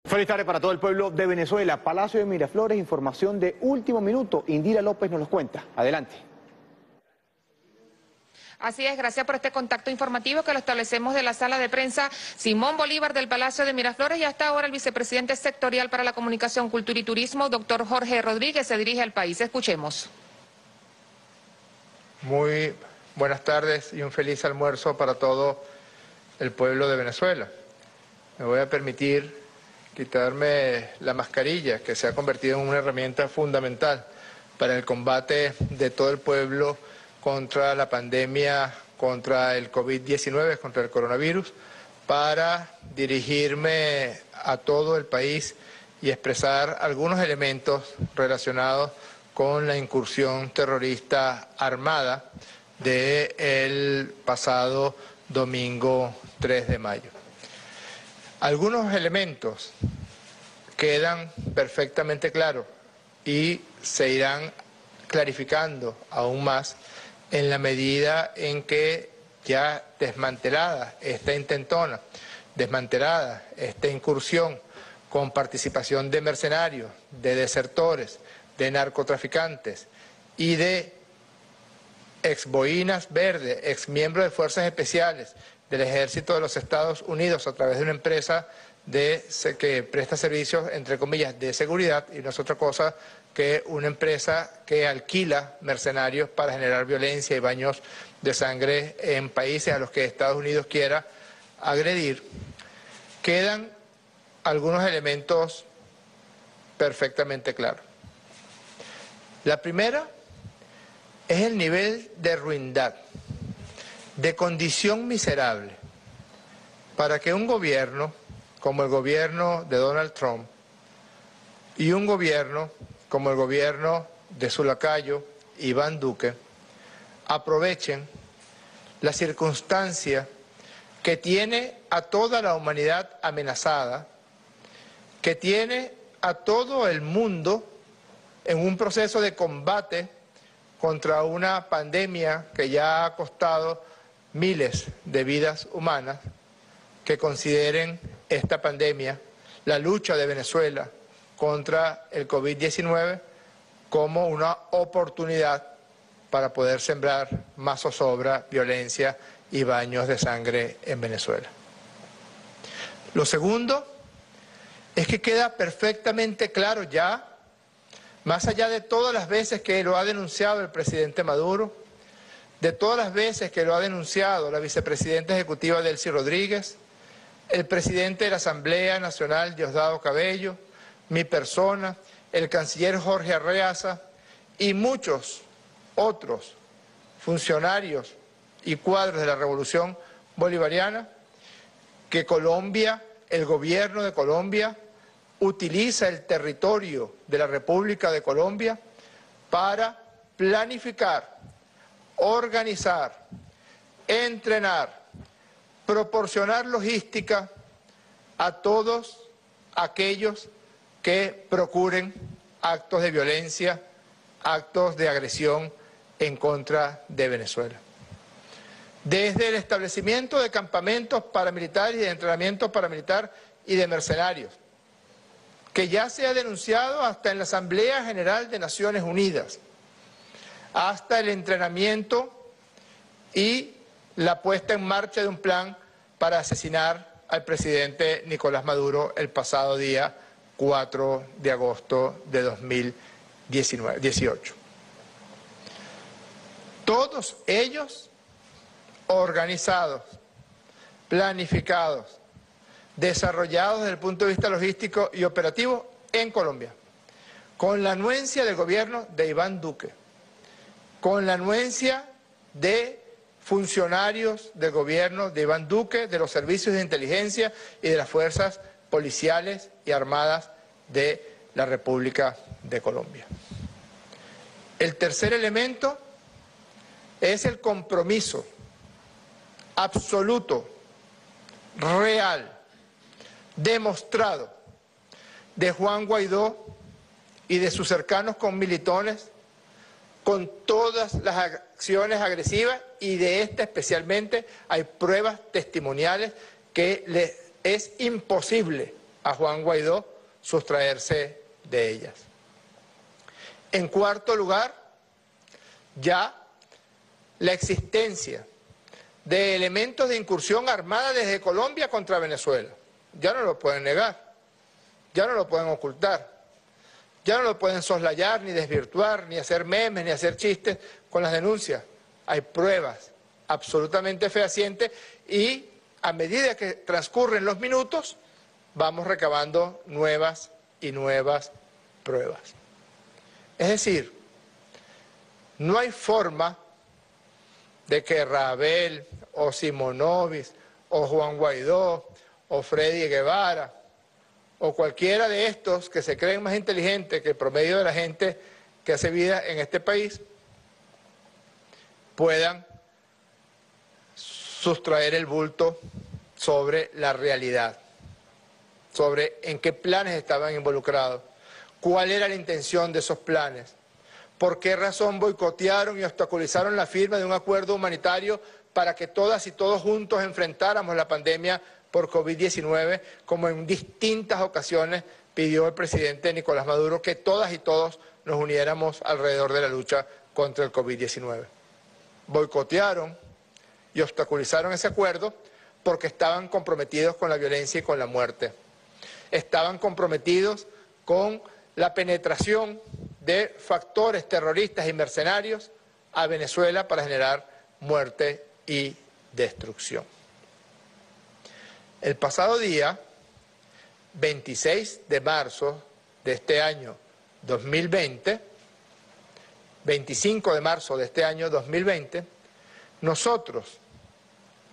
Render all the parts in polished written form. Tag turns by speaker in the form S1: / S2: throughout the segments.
S1: Feliz tarde para todo el pueblo de Venezuela. Palacio de Miraflores, información de último minuto. Indira López nos los cuenta. Adelante.
S2: Así es, gracias por este contacto informativo que lo establecemos de la sala de prensa Simón Bolívar del Palacio de Miraflores, y hasta ahora el vicepresidente sectorial para la comunicación, cultura y turismo, doctor Jorge Rodríguez, se dirige al país. Escuchemos.
S3: Muy buenas tardes y un feliz almuerzo para todo el pueblo de Venezuela. Me voy a permitir quitarme la mascarilla, que se ha convertido en una herramienta fundamental para el combate de todo el pueblo contra la pandemia, contra el COVID-19, contra el coronavirus, para dirigirme a todo el país y expresar algunos elementos relacionados con la incursión terrorista armada del pasado domingo 3 de mayo. Algunos elementos quedan perfectamente claros y se irán clarificando aún más en la medida en que ya desmantelada esta intentona, desmantelada esta incursión con participación de mercenarios, de desertores, de narcotraficantes y de exboinas verdes, exmiembros de fuerzas especiales del Ejército de los Estados Unidos a través de una empresa que presta servicios, entre comillas, de seguridad, y no es otra cosa que una empresa que alquila mercenarios para generar violencia y baños de sangre en países a los que Estados Unidos quiera agredir. Quedan algunos elementos perfectamente claros. La primera es el nivel de ruindad, de condición miserable, para que un gobierno como el gobierno de Donald Trump y un gobierno como el gobierno de su lacayo, Iván Duque, aprovechen la circunstancia que tiene a toda la humanidad amenazada, que tiene a todo el mundo en un proceso de combate contra una pandemia que ya ha costado miles de vidas humanas, que consideren esta pandemia, la lucha de Venezuela contra el COVID-19, como una oportunidad para poder sembrar más zozobra, violencia y baños de sangre en Venezuela. Lo segundo es que queda perfectamente claro ya, más allá de todas las veces que lo ha denunciado el presidente Maduro, de todas las veces que lo ha denunciado la vicepresidenta ejecutiva Delcy Rodríguez, el presidente de la Asamblea Nacional Diosdado Cabello, mi persona, el canciller Jorge Arreaza y muchos otros funcionarios y cuadros de la Revolución Bolivariana, que Colombia, el gobierno de Colombia, utiliza el territorio de la República de Colombia para planificar, organizar, entrenar, proporcionar logística a todos aquellos que procuren actos de violencia, actos de agresión en contra de Venezuela. Desde el establecimiento de campamentos paramilitares y de entrenamiento paramilitar y de mercenarios, que ya se ha denunciado hasta en la Asamblea General de Naciones Unidas, hasta el entrenamiento y la puesta en marcha de un plan para asesinar al presidente Nicolás Maduro el pasado día 4 de agosto de 2018. Todos ellos organizados, planificados, desarrollados desde el punto de vista logístico y operativo en Colombia, con la anuencia del gobierno de Iván Duque, con la anuencia de funcionarios del gobierno de Iván Duque, de los servicios de inteligencia y de las fuerzas policiales y armadas de la República de Colombia. El tercer elemento es el compromiso absoluto, real, demostrado de Juan Guaidó y de sus cercanos conmilitones con todas las acciones agresivas, y de esta especialmente hay pruebas testimoniales que le es imposible a Juan Guaidó sustraerse de ellas. En cuarto lugar, ya la existencia de elementos de incursión armada desde Colombia contra Venezuela. Ya no lo pueden negar, ya no lo pueden ocultar, ya no lo pueden soslayar, ni desvirtuar, ni hacer memes, ni hacer chistes con las denuncias. Hay pruebas absolutamente fehacientes y a medida que transcurren los minutos, vamos recabando nuevas y nuevas pruebas. Es decir, no hay forma de que Rabel o Simonovic o Juan Guaidó o Freddy Guevara o cualquiera de estos que se creen más inteligentes que el promedio de la gente que hace vida en este país puedan sustraer el bulto sobre la realidad, sobre en qué planes estaban involucrados, cuál era la intención de esos planes, por qué razón boicotearon y obstaculizaron la firma de un acuerdo humanitario para que todas y todos juntos enfrentáramos la pandemia por COVID-19, como en distintas ocasiones pidió el presidente Nicolás Maduro, que todas y todos nos uniéramos alrededor de la lucha contra el COVID-19. Boicotearon y obstaculizaron ese acuerdo porque estaban comprometidos con la violencia y con la muerte. Estaban comprometidos con la penetración de factores terroristas y mercenarios a Venezuela para generar muerte y destrucción. El pasado día, 26 de marzo de este año 2020, 25 de marzo de este año 2020, nosotros,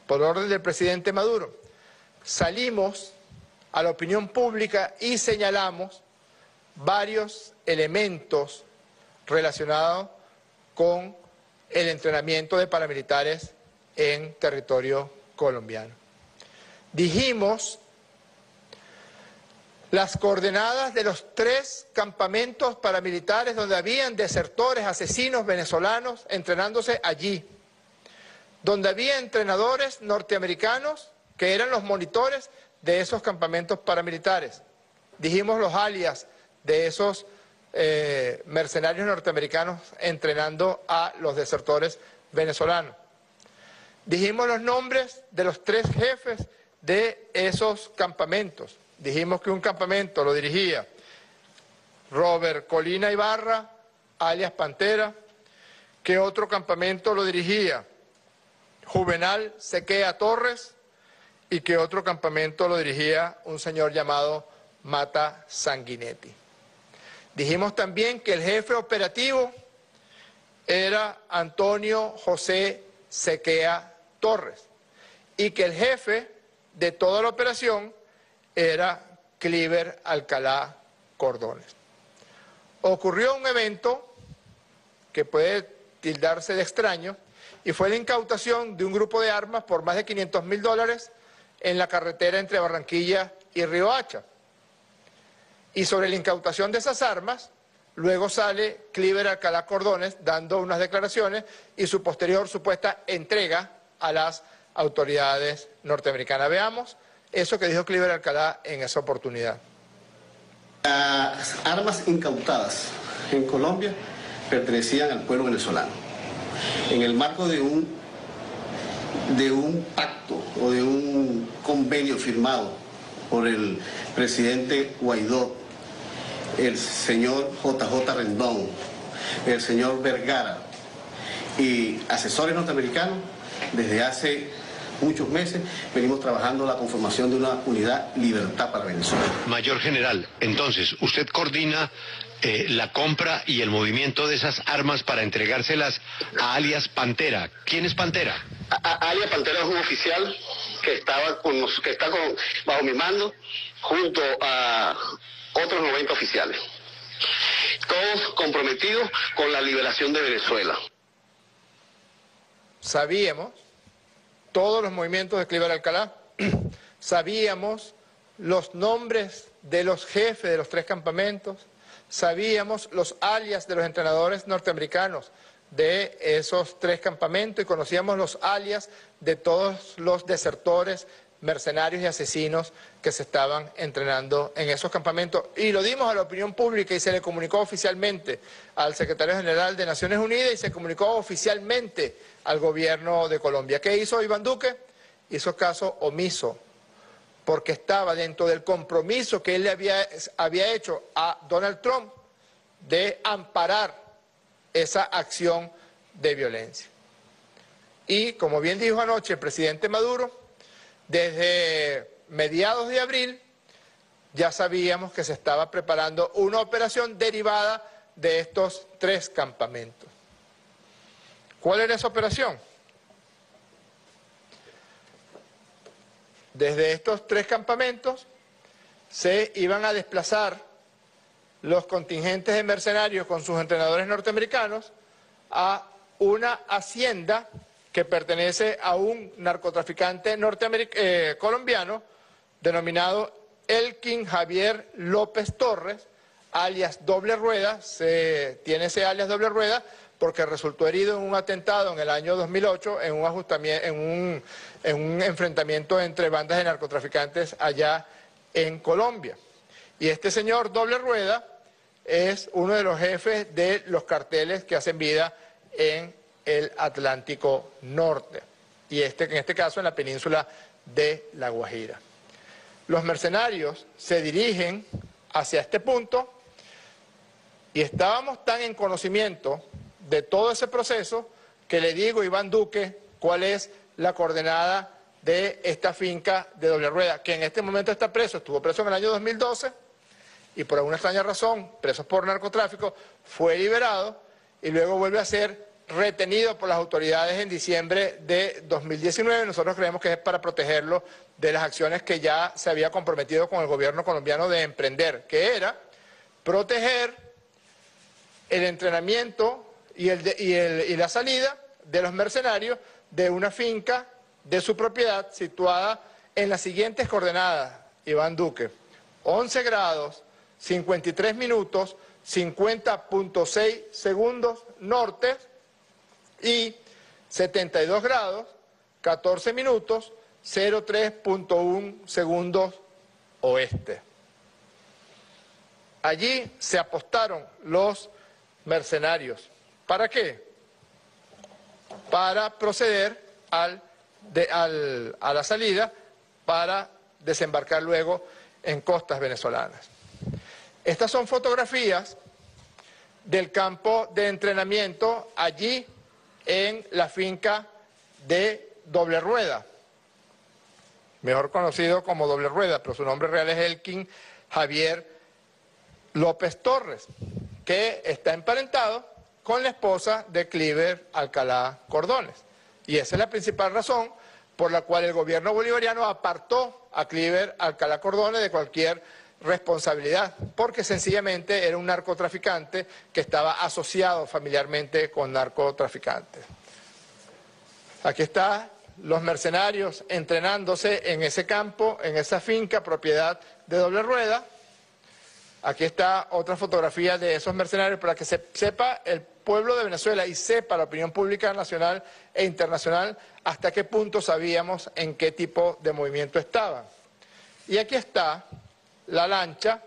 S3: por orden del presidente Maduro, salimos a la opinión pública y señalamos varios elementos relacionados con el entrenamiento de paramilitares en territorio colombiano. Dijimos las coordenadas de los 3 campamentos paramilitares donde habían desertores, asesinos venezolanos entrenándose allí, donde había entrenadores norteamericanos que eran los monitores de esos campamentos paramilitares. Dijimos los alias de esos mercenarios norteamericanos entrenando a los desertores venezolanos. Dijimos los nombres de los 3 jefes de esos campamentos. Dijimos que un campamento lo dirigía Robert Colina Ibarra, alias Pantera, que otro campamento lo dirigía Juvenal Sequea Torres y que otro campamento lo dirigía un señor llamado Mata Sanguinetti. Dijimos también que el jefe operativo era Antonio José Sequea Torres y que el jefe de toda la operación era Cliver Alcalá Cordones. Ocurrió un evento que puede tildarse de extraño y fue la incautación de un grupo de armas por más de $500.000 en la carretera entre Barranquilla y Riohacha. Y sobre la incautación de esas armas, luego sale Cliver Alcalá Cordones dando unas declaraciones y su posterior supuesta entrega a las autoridades norteamericanas. Veamos eso que dijo Cliver Alcalá en esa oportunidad.
S4: Las armas incautadas en Colombia pertenecían al pueblo venezolano. En el marco de un pacto o de un convenio firmado por el presidente Guaidó, el señor JJ Rendón, el señor Vergara y asesores norteamericanos, desde hace muchos meses venimos trabajando la conformación de una unidad Libertad para Venezuela.
S5: Mayor general, entonces, usted coordina la compra y el movimiento de esas armas para entregárselas a alias Pantera. ¿Quién es Pantera?
S4: Alias Pantera es un oficial que está bajo mi mando junto a otros 90 oficiales, todos comprometidos con la liberación de Venezuela.
S3: Sabíamos todos los movimientos de Cliver Alcalá, sabíamos los nombres de los jefes de los 3 campamentos, sabíamos los alias de los entrenadores norteamericanos de esos 3 campamentos y conocíamos los alias de todos los desertores mercenarios y asesinos que se estaban entrenando en esos campamentos. Y lo dimos a la opinión pública y se le comunicó oficialmente al secretario general de Naciones Unidas y se comunicó oficialmente al gobierno de Colombia. ¿Qué hizo Iván Duque? Hizo caso omiso, porque estaba dentro del compromiso que él le había hecho a Donald Trump de amparar esa acción de violencia. Y como bien dijo anoche el presidente Maduro, desde mediados de abril ya sabíamos que se estaba preparando una operación derivada de estos 3 campamentos. ¿Cuál era esa operación? Desde estos 3 campamentos se iban a desplazar los contingentes de mercenarios con sus entrenadores norteamericanos a una hacienda que pertenece a un narcotraficante colombiano denominado Elkin Javier López Torres, alias Doble Rueda. Tiene ese alias Doble Rueda porque resultó herido en un atentado en el año 2008 en un enfrentamiento entre bandas de narcotraficantes allá en Colombia. Y este señor Doble Rueda es uno de los jefes de los carteles que hacen vida en el Atlántico Norte, y en este caso en la península de La Guajira. Los mercenarios se dirigen hacia este punto y estábamos tan en conocimiento de todo ese proceso que le digo a Iván Duque cuál es la coordenada de esta finca de Doble Rueda, que en este momento está preso, estuvo preso en el año 2012 y por alguna extraña razón, preso por narcotráfico, fue liberado y luego vuelve a ser retenido por las autoridades en diciembre de 2019. Nosotros creemos que es para protegerlo de las acciones que ya se había comprometido con el gobierno colombiano de emprender, que era proteger el entrenamiento y la salida de los mercenarios de una finca de su propiedad situada en las siguientes coordenadas, Iván Duque: 11 grados, 53 minutos, 50.6 segundos norte, y 72 grados, 14 minutos, 03.1 segundos oeste. Allí se apostaron los mercenarios. ¿Para qué? Para proceder a la salida para desembarcar luego en costas venezolanas. Estas son fotografías del campo de entrenamiento allí en la finca de Doble Rueda, mejor conocido como Doble Rueda, pero su nombre real es Elkin Javier López Torres, que está emparentado con la esposa de Cliver Alcalá Cordones. Y esa es la principal razón por la cual el gobierno bolivariano apartó a Cliver Alcalá Cordones de cualquier responsabilidad, porque sencillamente era un narcotraficante que estaba asociado familiarmente con narcotraficantes. Aquí están los mercenarios entrenándose en ese campo, en esa finca, propiedad de Doble Rueda. Aquí está otra fotografía de esos mercenarios para que sepa el pueblo de Venezuela y sepa la opinión pública nacional e internacional hasta qué punto sabíamos en qué tipo de movimiento estaban. Y aquí está la lancha,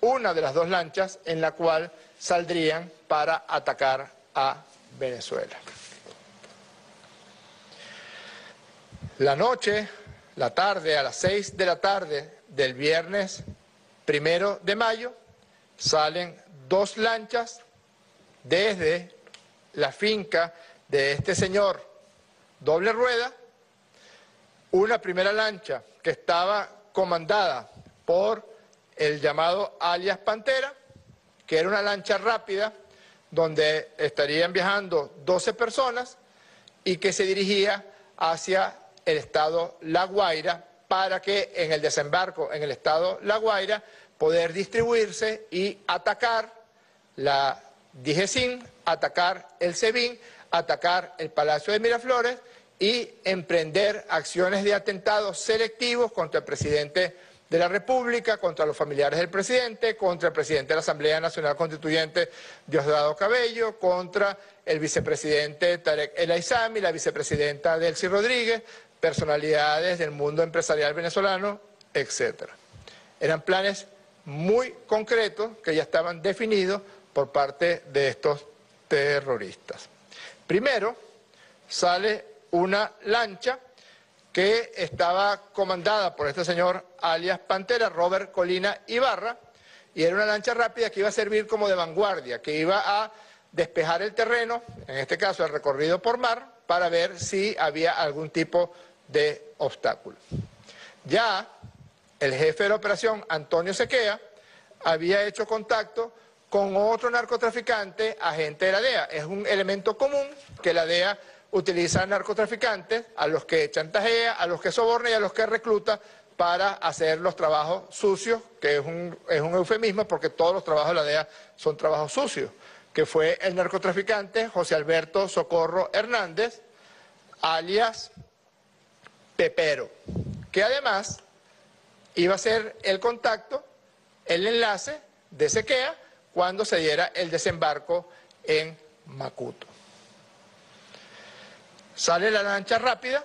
S3: una de las 2 lanchas en la cual saldrían para atacar a Venezuela. La noche, la tarde, a las 6 de la tarde del viernes 1 de mayo, salen 2 lanchas desde la finca de este señor Doble Rueda, una primera lancha que estaba comandada por el llamado alias Pantera, que era una lancha rápida donde estarían viajando 12 personas y que se dirigía hacia el estado La Guaira para que en el desembarco en el estado La Guaira poder distribuirse y atacar la DIGESIN, atacar el SEBIN, atacar el Palacio de Miraflores y emprender acciones de atentados selectivos contra el presidente de la República, contra los familiares del presidente, contra el presidente de la Asamblea Nacional Constituyente, Diosdado Cabello, contra el vicepresidente Tarek El Aizami, la vicepresidenta Delcy Rodríguez, personalidades del mundo empresarial venezolano, etc. Eran planes muy concretos que ya estaban definidos por parte de estos terroristas. Primero, sale una lancha que estaba comandada por este señor alias Pantera, Robert Colina Ibarra, y era una lancha rápida que iba a servir como de vanguardia, que iba a despejar el terreno, en este caso el recorrido por mar, para ver si había algún tipo de obstáculo. Ya el jefe de la operación, Antonio Sequea, había hecho contacto con otro narcotraficante, agente de la DEA. Es un elemento común que la DEA utiliza a narcotraficantes, a los que chantajea, a los que soborna y a los que recluta para hacer los trabajos sucios, que es un eufemismo porque todos los trabajos de la DEA son trabajos sucios, que fue el narcotraficante José Alberto Socorro Hernández, alias Pepero, que además iba a ser el contacto, el enlace de Sequea cuando se diera el desembarco en Macuto. Sale la lancha rápida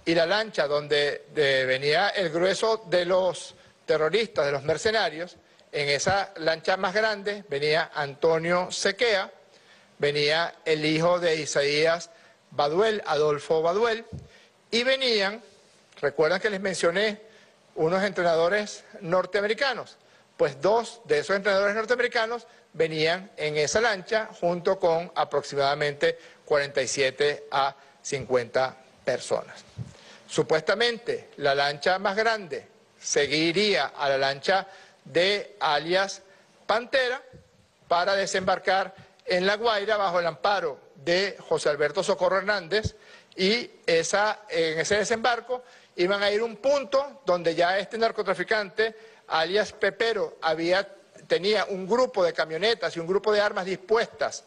S3: y la lancha donde venía el grueso de los terroristas, de los mercenarios, en esa lancha más grande venía Antonio Sequea, venía el hijo de Isaías Baduel, Adolfo Baduel, y venían, recuerdan que les mencioné, unos entrenadores norteamericanos. Pues dos de esos entrenadores norteamericanos venían en esa lancha junto con aproximadamente 47 a 50 personas. Supuestamente la lancha más grande seguiría a la lancha de alias Pantera para desembarcar en La Guaira bajo el amparo de José Alberto Socorro Hernández, y en ese desembarco iban a ir a un punto donde ya este narcotraficante, alias Pepero, tenía un grupo de camionetas y un grupo de armas dispuestas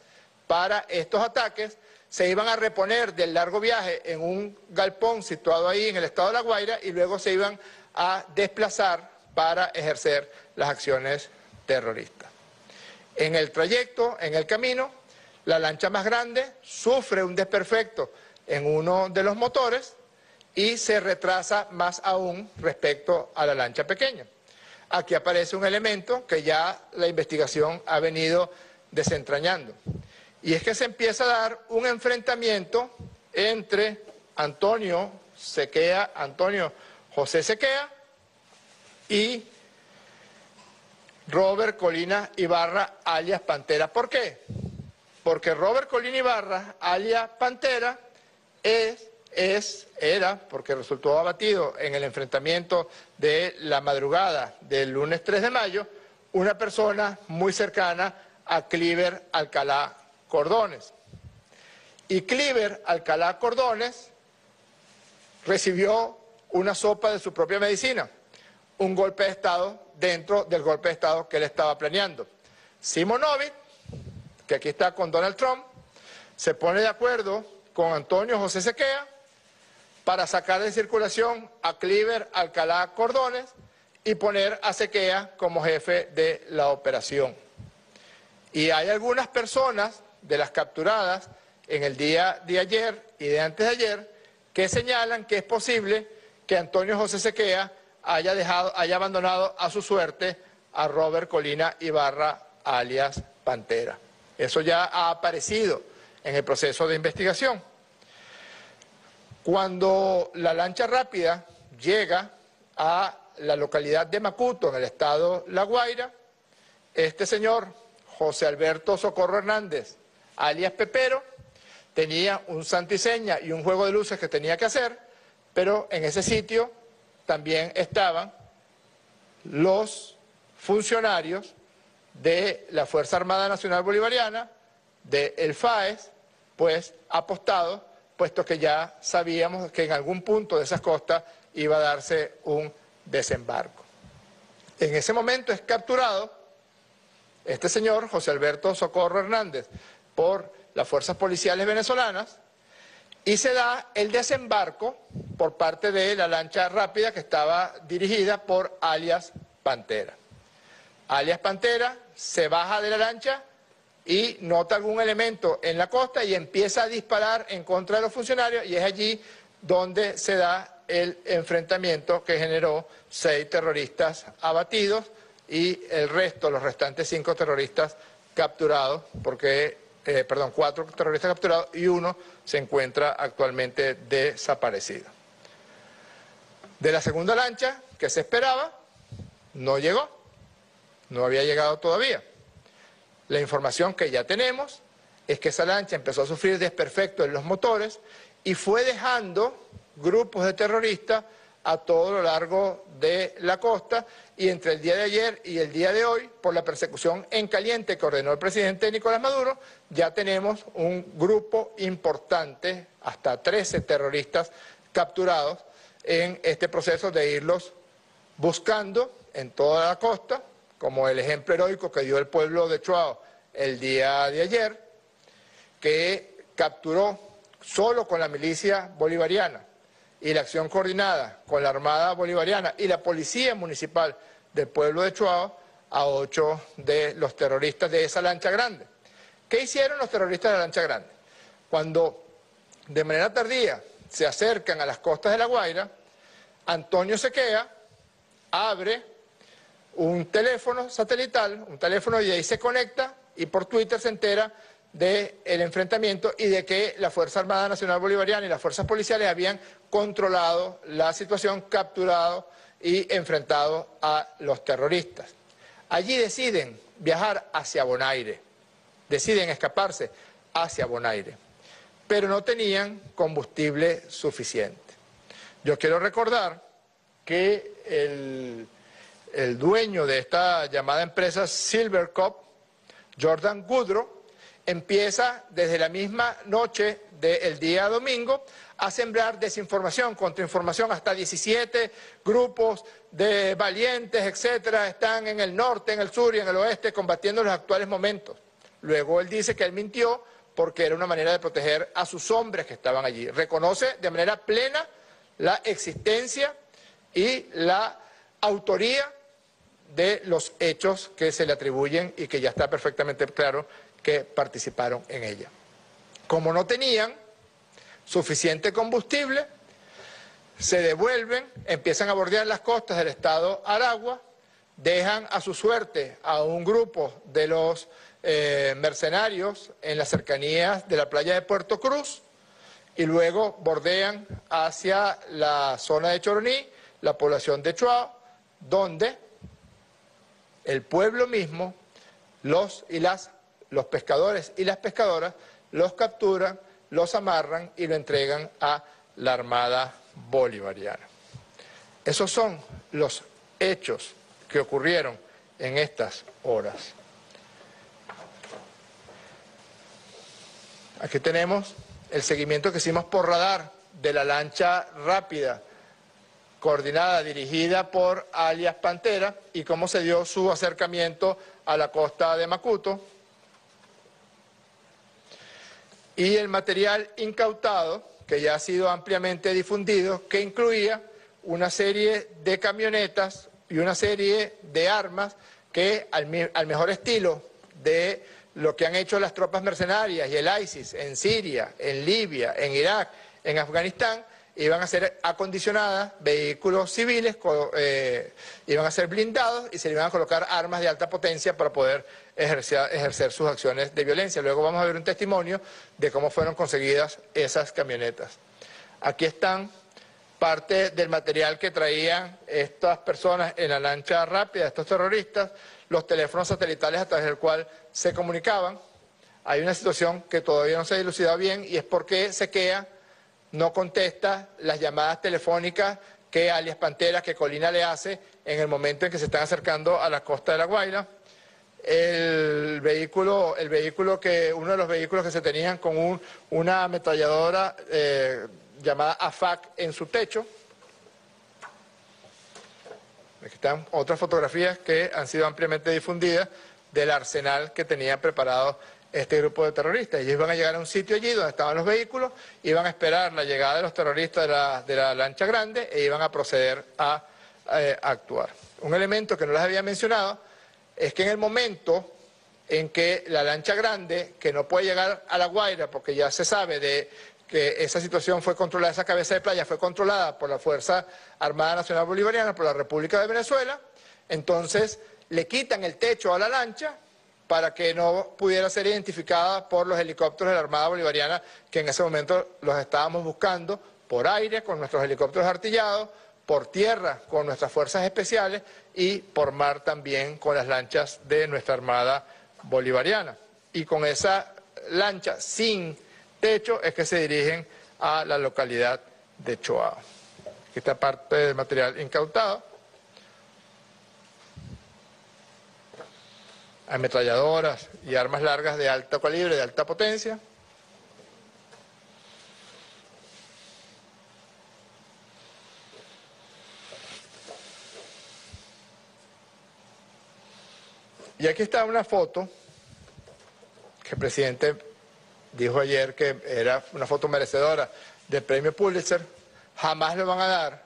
S3: para estos ataques. Se iban a reponer del largo viaje en un galpón situado ahí en el estado de La Guaira y luego se iban a desplazar para ejercer las acciones terroristas. En el trayecto, en el camino, la lancha más grande sufre un desperfecto en uno de los motores y se retrasa más aún respecto a la lancha pequeña. Aquí aparece un elemento que ya la investigación ha venido desentrañando. Y es que se empieza a dar un enfrentamiento entre Antonio José Sequea y Robert Colina Ibarra, alias Pantera. ¿Por qué? Porque Robert Colina Ibarra, alias Pantera, era, porque resultó abatido en el enfrentamiento de la madrugada del lunes 3 de mayo, una persona muy cercana a Cliver Alcalá Cordones. Y Cliver Alcalá Cordones recibió una sopa de su propia medicina, un golpe de Estado dentro del golpe de Estado que él estaba planeando. Simonovic, que aquí está con Donald Trump, se pone de acuerdo con Antonio José Sequea para sacar de circulación a Cliver Alcalá Cordones y poner a Sequea como jefe de la operación. Y hay algunas personas de las capturadas en el día de ayer y de antes de ayer que señalan que es posible que Antonio José Sequea haya abandonado a su suerte a Robert Colina Ibarra, alias Pantera. Eso ya ha aparecido en el proceso de investigación. Cuando la lancha rápida llega a la localidad de Macuto, en el estado La Guaira, este señor, José Alberto Socorro Hernández, alias Pepero, tenía un santo y seña y un juego de luces que tenía que hacer, pero en ese sitio también estaban los funcionarios de la Fuerza Armada Nacional Bolivariana, del FAES, pues apostados, puesto que ya sabíamos que en algún punto de esas costas iba a darse un desembarco. En ese momento es capturado este señor, José Alberto Socorro Hernández, por las fuerzas policiales venezolanas, y se da el desembarco por parte de la lancha rápida que estaba dirigida por alias Pantera. Alias Pantera se baja de la lancha y nota algún elemento en la costa y empieza a disparar en contra de los funcionarios, y es allí donde se da el enfrentamiento que generó 6 terroristas abatidos y el resto, los restantes 5 terroristas capturados, 4 terroristas capturados y 1 se encuentra actualmente desaparecido. De la segunda lancha que se esperaba, no llegó, no había llegado todavía. La información que ya tenemos es que esa lancha empezó a sufrir desperfectos en los motores y fue dejando grupos de terroristas a todo lo largo de la costa, y entre el día de ayer y el día de hoy, por la persecución en caliente que ordenó el presidente Nicolás Maduro, ya tenemos un grupo importante, hasta 13 terroristas capturados en este proceso de irlos buscando en toda la costa, como el ejemplo heroico que dio el pueblo de Chuao el día de ayer, que capturó solo con la milicia bolivariana y la acción coordinada con la Armada Bolivariana y la Policía Municipal del pueblo de Chuao a 8 de los terroristas de esa lancha grande. ¿Qué hicieron los terroristas de la lancha grande? Cuando de manera tardía se acercan a las costas de La Guaira, Antonio Sequea abre un teléfono satelital, y de ahí se conecta y por Twitter se entera del enfrentamiento y de que la Fuerza Armada Nacional Bolivariana y las fuerzas policiales habían controlado la situación, capturado y enfrentado a los terroristas. Allí deciden viajar hacia Bonaire, deciden escaparse hacia Bonaire, pero no tenían combustible suficiente. Yo quiero recordar que el dueño de esta llamada empresa Silvercorp, Jordan Woodrow, empieza desde la misma noche del día domingo a sembrar desinformación, contrainformación. Hasta 17 grupos de valientes, etcétera, están en el norte, en el sur y en el oeste combatiendo en los actuales momentos. Luego él dice que él mintió porque era una manera de proteger a sus hombres que estaban allí. Reconoce de manera plena la existencia y la autoría de los hechos que se le atribuyen y que ya está perfectamente claro que participaron en ella. Como no tenían suficiente combustible, se devuelven, empiezan a bordear las costas del estado Aragua, dejan a su suerte a un grupo de los mercenarios en las cercanías de la playa de Puerto Cruz y luego bordean hacia la zona de Choroní, la población de Chuao, donde el pueblo mismo, los pescadores y las pescadoras los capturan, los amarran y lo entregan a la Armada Bolivariana. Esos son los hechos que ocurrieron en estas horas. Aquí tenemos el seguimiento que hicimos por radar de la lancha rápida, coordinada, dirigida por alias Pantera, y cómo se dio su acercamiento a la costa de Macuto. Y el material incautado, que ya ha sido ampliamente difundido, que incluía una serie de camionetas y una serie de armas que, al mejor estilo de lo que han hecho las tropas mercenarias y el ISIS en Siria, en Libia, en Irak, en Afganistán, iban a ser acondicionadas, vehículos civiles, iban a ser blindados y se le iban a colocar armas de alta potencia para poder ejercer sus acciones de violencia. Luego vamos a ver un testimonio de cómo fueron conseguidas esas camionetas. Aquí están parte del material que traían estas personas en la lancha rápida, estos terroristas, los teléfonos satelitales a través del cual se comunicaban. Hay una situación que todavía no se ha dilucidado bien y es porque Sequea no contesta las llamadas telefónicas que alias Pantera, que Colina le hace en el momento en que se están acercando a la costa de La Guaira. Uno de los vehículos que se tenían con una ametralladora llamada AFAC en su techo. Aquí están otras fotografías que han sido ampliamente difundidas del arsenal que tenía preparado este grupo de terroristas. Ellos iban a llegar a un sitio allí donde estaban los vehículos, iban a esperar la llegada de los terroristas de la lancha grande e iban a proceder a actuar. Un elemento que no les había mencionado es que en el momento en que la lancha grande, que no puede llegar a La Guaira porque ya se sabe de que esa situación fue controlada, esa cabeza de playa fue controlada por la Fuerza Armada Nacional Bolivariana, por la República de Venezuela. Entonces le quitan el techo a la lancha para que no pudiera ser identificada por los helicópteros de la Armada Bolivariana, que en ese momento los estábamos buscando por aire con nuestros helicópteros artillados, por tierra con nuestras fuerzas especiales y por mar también con las lanchas de nuestra Armada Bolivariana. Y con esa lancha sin techo es que se dirigen a la localidad de Choao. Aquí está parte del material incautado. Ametralladoras y armas largas de alto calibre, de alta potencia. Y aquí está una foto que el presidente dijo ayer que era una foto merecedora del premio Pulitzer. Jamás lo van a dar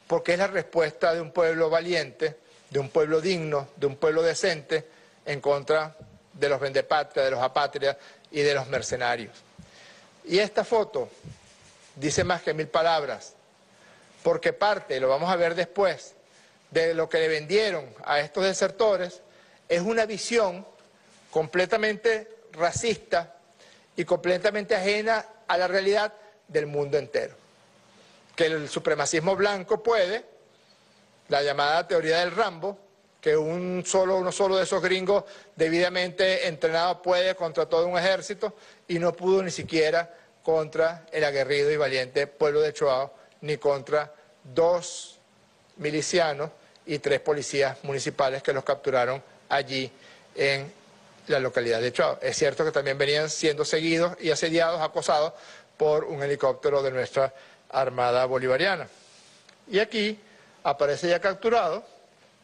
S3: porque es la respuesta de un pueblo valiente, de un pueblo digno, de un pueblo decente en contra de los vendepatrias, de los apátridas y de los mercenarios. Y esta foto dice más que 1000 palabras, porque parte, lo vamos a ver después, de lo que le vendieron a estos desertores es una visión completamente racista y completamente ajena a la realidad del mundo entero. Que el supremacismo blanco puede, la llamada teoría del Rambo, que uno solo de esos gringos debidamente entrenados puede contra todo un ejército y no pudo ni siquiera contra el aguerrido y valiente pueblo de Choao, ni contra 2 milicianos y 3 policías municipales que los capturaron allí en la localidad de Choao. Es cierto que también venían siendo seguidos y asediados, acosados por un helicóptero de nuestra Armada Bolivariana. Y aquí aparece ya capturado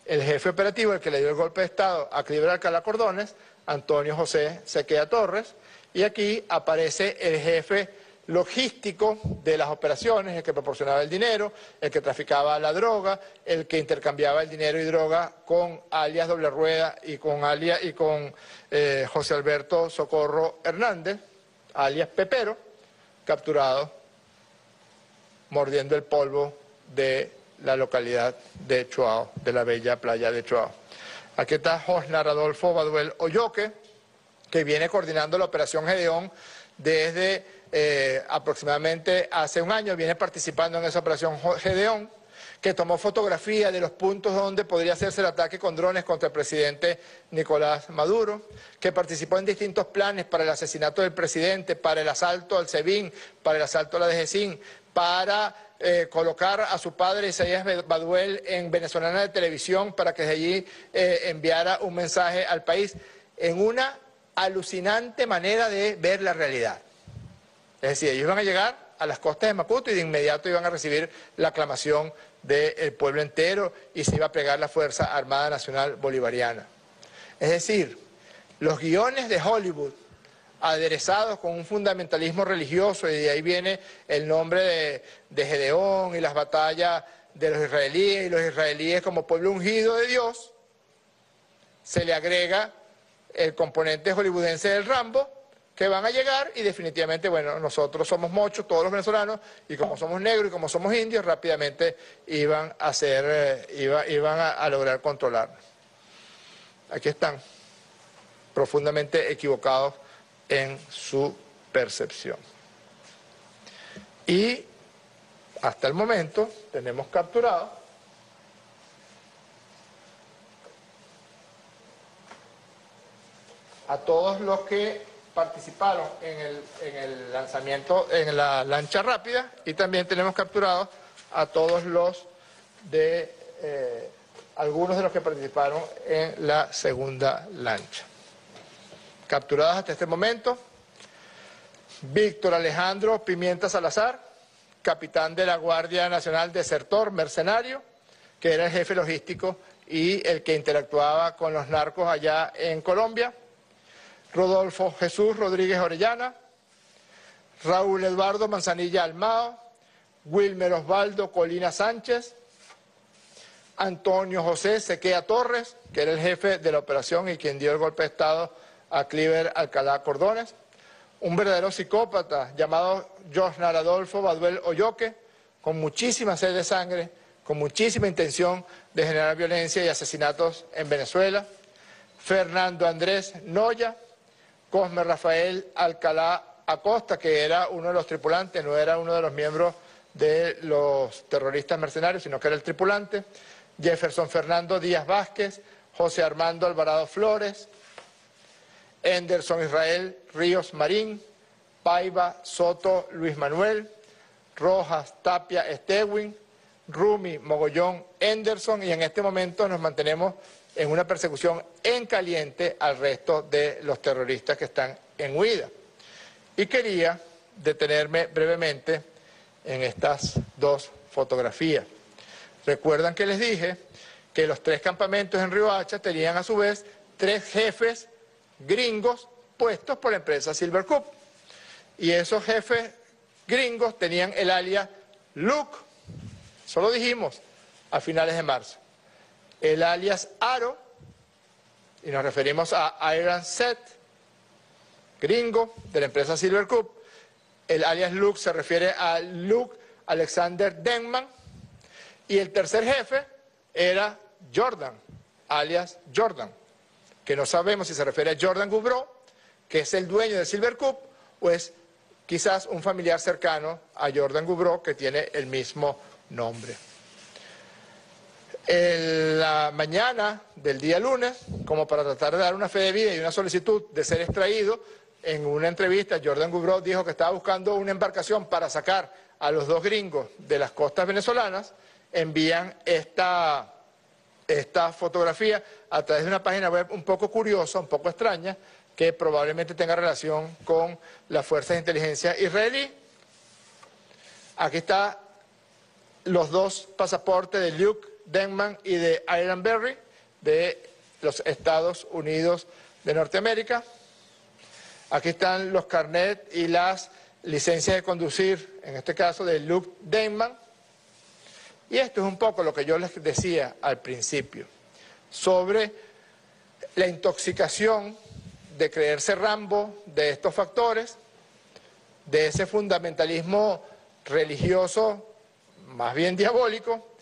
S3: el jefe operativo, el que le dio el golpe de Estado a Cliver Alcalá Cordones, Antonio José Sequea Torres, y aquí aparece el jefe logístico de las operaciones, el que proporcionaba el dinero, el que traficaba la droga, el que intercambiaba el dinero y droga con alias Doble Rueda y con José Alberto Socorro Hernández, alias Pepero, capturado mordiendo el polvo de la localidad de Choao, de la bella playa de Choao. Aquí está Josnar Adolfo Baduel Oyoque, que viene coordinando la operación Gedeón desde aproximadamente hace un año, viene participando en esa operación Gedeón, que tomó fotografía de los puntos donde podría hacerse el ataque con drones contra el presidente Nicolás Maduro, que participó en distintos planes para el asesinato del presidente, para el asalto al SEBIN, para el asalto a la DGCIN, para colocar a su padre Isaías Baduel en Venezolana de Televisión para que desde allí enviara un mensaje al país, en una alucinante manera de ver la realidad. Es decir, ellos iban a llegar a las costas de Macuto y de inmediato iban a recibir la aclamación del pueblo entero y se iba a plegar la Fuerza Armada Nacional Bolivariana. Es decir, los guiones de Hollywood aderezados con un fundamentalismo religioso, y de ahí viene el nombre de Gedeón y las batallas de los israelíes, y los israelíes como pueblo ungido de Dios, se le agrega el componente hollywoodense del Rambo, que van a llegar y definitivamente, bueno, nosotros somos muchos, todos los venezolanos, y como somos negros y como somos indios, rápidamente iban a lograr controlarnos. Aquí están, profundamente equivocados en su percepción. Y hasta el momento tenemos capturado a todos los que participaron en el lanzamiento en la lancha rápida, y también tenemos capturados a todos algunos de los que participaron en la segunda lancha. Capturados hasta este momento: Víctor Alejandro Pimienta Salazar, capitán de la Guardia Nacional, desertor, mercenario, que era el jefe logístico y el que interactuaba con los narcos allá en Colombia. Rodolfo Jesús Rodríguez Orellana, Raúl Eduardo Manzanilla Almao, Wilmer Osvaldo Colina Sánchez, Antonio José Sequea Torres, que era el jefe de la operación y quien dio el golpe de Estado a Cliver Alcalá Cordones, un verdadero psicópata llamado Josnar Adolfo Baduel Oyoque, con muchísima sed de sangre, con muchísima intención de generar violencia y asesinatos en Venezuela. Fernando Andrés Noya, Cosme Rafael Alcalá Acosta, que era uno de los tripulantes, no era uno de los miembros de los terroristas mercenarios, sino que era el tripulante. Jefferson Fernando Díaz Vázquez, José Armando Alvarado Flores, Henderson Israel Ríos Marín, Paiva Soto Luis Manuel, Rojas Tapia Estewin, Rumi Mogollón Henderson, y en este momento nos mantenemos en una persecución en caliente al resto de los terroristas que están en huida. Y quería detenerme brevemente en estas dos fotografías. Recuerdan que les dije que los 3 campamentos en Riohacha tenían a su vez 3 jefes gringos puestos por la empresa Silvercup. Y esos jefes gringos tenían el alias Luke, eso lo dijimos a finales de marzo. El alias Aro, y nos referimos a Iron Set, gringo de la empresa Silvercup. El alias Luke se refiere a Luke Alexander Denman. Y el tercer jefe era Jordan, alias Jordan, que no sabemos si se refiere a Jordan Gubro, que es el dueño de Silvercup, o es quizás un familiar cercano a Jordan Gubro que tiene el mismo nombre. En la mañana del día lunes, como para tratar de dar una fe de vida y una solicitud de ser extraído, en una entrevista Jordan Gubro dijo que estaba buscando una embarcación para sacar a los 2 gringos de las costas venezolanas. Envían esta fotografía a través de una página web un poco curiosa, un poco extraña, que probablemente tenga relación con las fuerzas de inteligencia israelí. Aquí está los 2 pasaportes de Luke Denman y de Iron Berry de los Estados Unidos de Norteamérica. Aquí están los carnets y las licencias de conducir, en este caso de Luke Denman. Y esto es un poco lo que yo les decía al principio, sobre la intoxicación de creerse Rambo de estos factores, de ese fundamentalismo religioso más bien diabólico,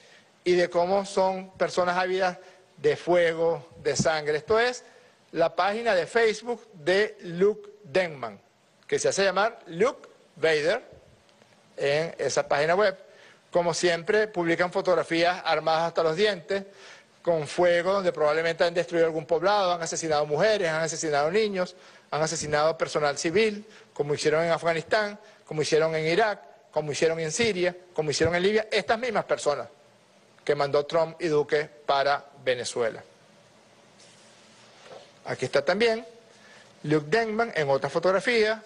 S3: y de cómo son personas ávidas de fuego, de sangre. Esto es la página de Facebook de Luke Denman, que se hace llamar Luke Vader en esa página web. Como siempre, publican fotografías armadas hasta los dientes, con fuego, donde probablemente han destruido algún poblado, han asesinado mujeres, han asesinado niños, han asesinado personal civil, como hicieron en Afganistán, como hicieron en Irak, como hicieron en Siria, como hicieron en Libia, estas mismas personas que mandó Trump y Duque para Venezuela. Aquí está también Luke Denman en otra fotografía,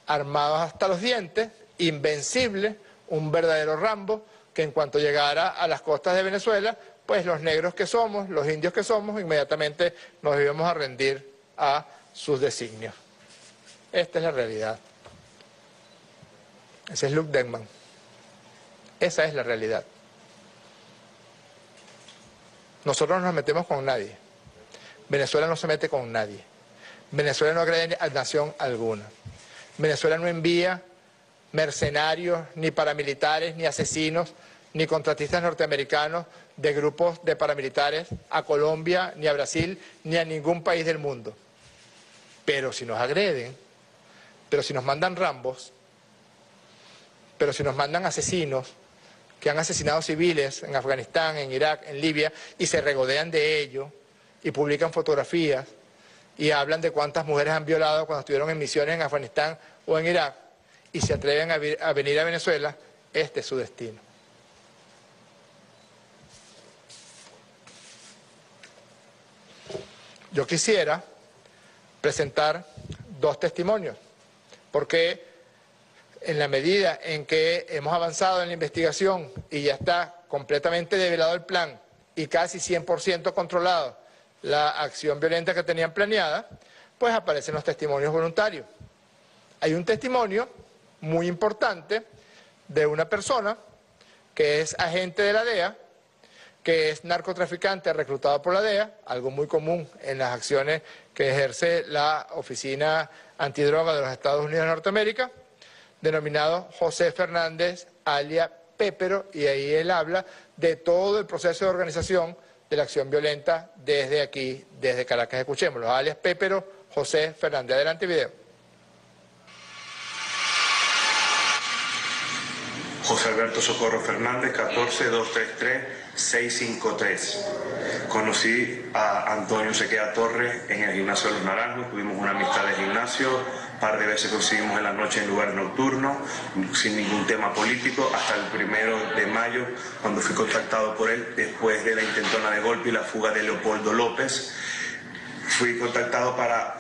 S3: armado hasta los dientes, invencible, un verdadero Rambo, que en cuanto llegara a las costas de Venezuela, pues los negros que somos, los indios que somos, inmediatamente nos íbamos a rendir a sus designios. Esta es la realidad. Ese es Luke Denman. Esa es la realidad. Nosotros no nos metemos con nadie. Venezuela no se mete con nadie. Venezuela no agrede a nación alguna. Venezuela no envía mercenarios, ni paramilitares, ni asesinos, ni contratistas norteamericanos de grupos de paramilitares a Colombia, ni a Brasil, ni a ningún país del mundo. Pero si nos agreden, pero si nos mandan Rambos, pero si nos mandan asesinos que han asesinado civiles en Afganistán, en Irak, en Libia, y se regodean de ello, y publican fotografías, y hablan de cuántas mujeres han violado cuando estuvieron en misiones en Afganistán o en Irak, y se atreven a venir a Venezuela, este es su destino. Yo quisiera presentar 2 testimonios, porque en la medida en que hemos avanzado en la investigación y ya está completamente develado el plan y casi 100% controlado la acción violenta que tenían planeada, pues aparecen los testimonios voluntarios. Hay un testimonio muy importante de una persona que es agente de la DEA, que es narcotraficante reclutado por la DEA, algo muy común en las acciones que ejerce la Oficina antidroga de los Estados Unidos de Norteamérica, denominado José Fernández, alias Pépero, y ahí él habla de todo el proceso de organización de la acción violenta desde aquí, desde Caracas. Escuchémoslo, alias Pépero, José Fernández. Adelante, video.
S6: José Alberto Socorro Fernández, 14-233-653. Conocí a Antonio Sequea Torres en el gimnasio de Los Naranjos, tuvimos una amistad de gimnasio, un par de veces coincidimos en la noche en lugares nocturnos, sin ningún tema político, hasta el 1 de mayo, cuando fui contactado por él, después de la intentona de golpe y la fuga de Leopoldo López. Fui contactado para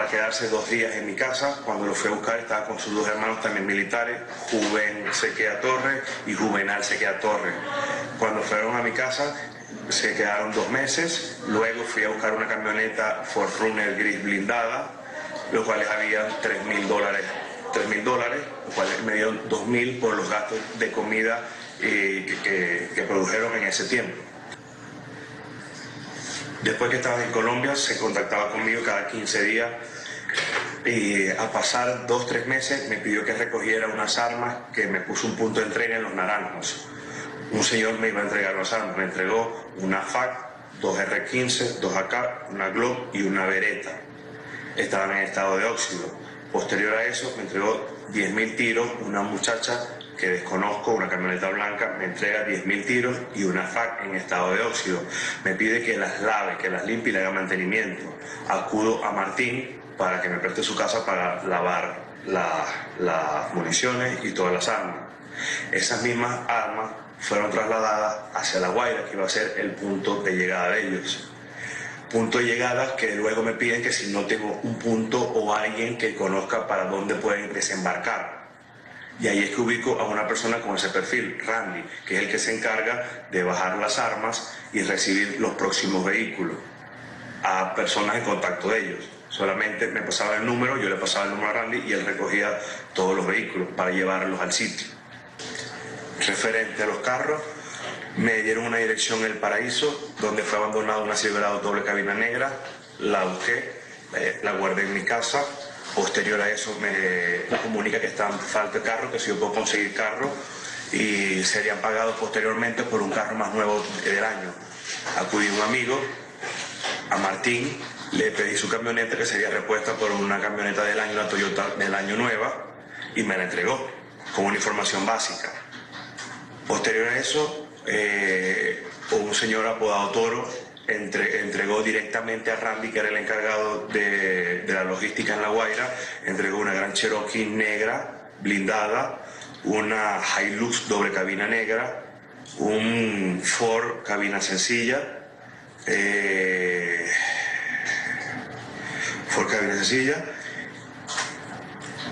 S6: quedarse 2 días en mi casa. Cuando lo fui a buscar estaba con sus 2 hermanos también militares, Juven Sequea Torres y Juvenal Sequea Torres. Cuando fueron a mi casa se quedaron 2 meses, luego fui a buscar una camioneta Ford Runner gris blindada, los cuales habían $3.000, los cuales me dieron $2.000 por los gastos de comida que produjeron en ese tiempo. Después que estaba en Colombia, se contactaba conmigo cada 15 días y a pasar 2-3 meses me pidió que recogiera unas armas que me puso un punto de entrega en Los Naranjos. Un señor me iba a entregar las armas, me entregó una FAC, 2 R15, 2 AK, una Glock y una Beretta. Estaban en estado de óxido. Posterior a eso me entregó 10.000 tiros, una muchacha que desconozco, una camioneta blanca, me entrega 10.000 tiros y una FAC en estado de óxido. Me pide que las lave, que las limpie y le haga mantenimiento. Acudo a Martín para que me preste su casa para lavar las municiones y todas las armas. Esas mismas armas fueron trasladadas hacia La Guaira, que iba a ser el punto de llegada de ellos. Punto de llegada que luego me piden que si no tengo un punto o alguien que conozca para dónde pueden desembarcar. Y ahí es que ubico a una persona con ese perfil, Randy, que es el que se encarga de bajar las armas y recibir los próximos vehículos a personas en contacto de ellos. Solamente me pasaba el número, yo le pasaba el número a Randy y él recogía todos los vehículos para llevarlos al sitio. Referente a los carros, me dieron una dirección en El Paraíso, donde fue abandonada una Silverado doble cabina negra, la busqué, la guardé en mi casa. Posterior a eso me comunica que está en falta de carro, que si yo puedo conseguir carro y serían pagados posteriormente por un carro más nuevo del año. Acudí a un amigo, a Martín, le pedí su camioneta que sería repuesta por una camioneta del año, una Toyota del año nueva, y me la entregó con una información básica. Posterior a eso, un señor apodado Toro entregó directamente a Randy, que era el encargado de la logística en La Guaira, entregó una gran Cherokee negra, blindada, una Hilux doble cabina negra, un Ford cabina sencilla,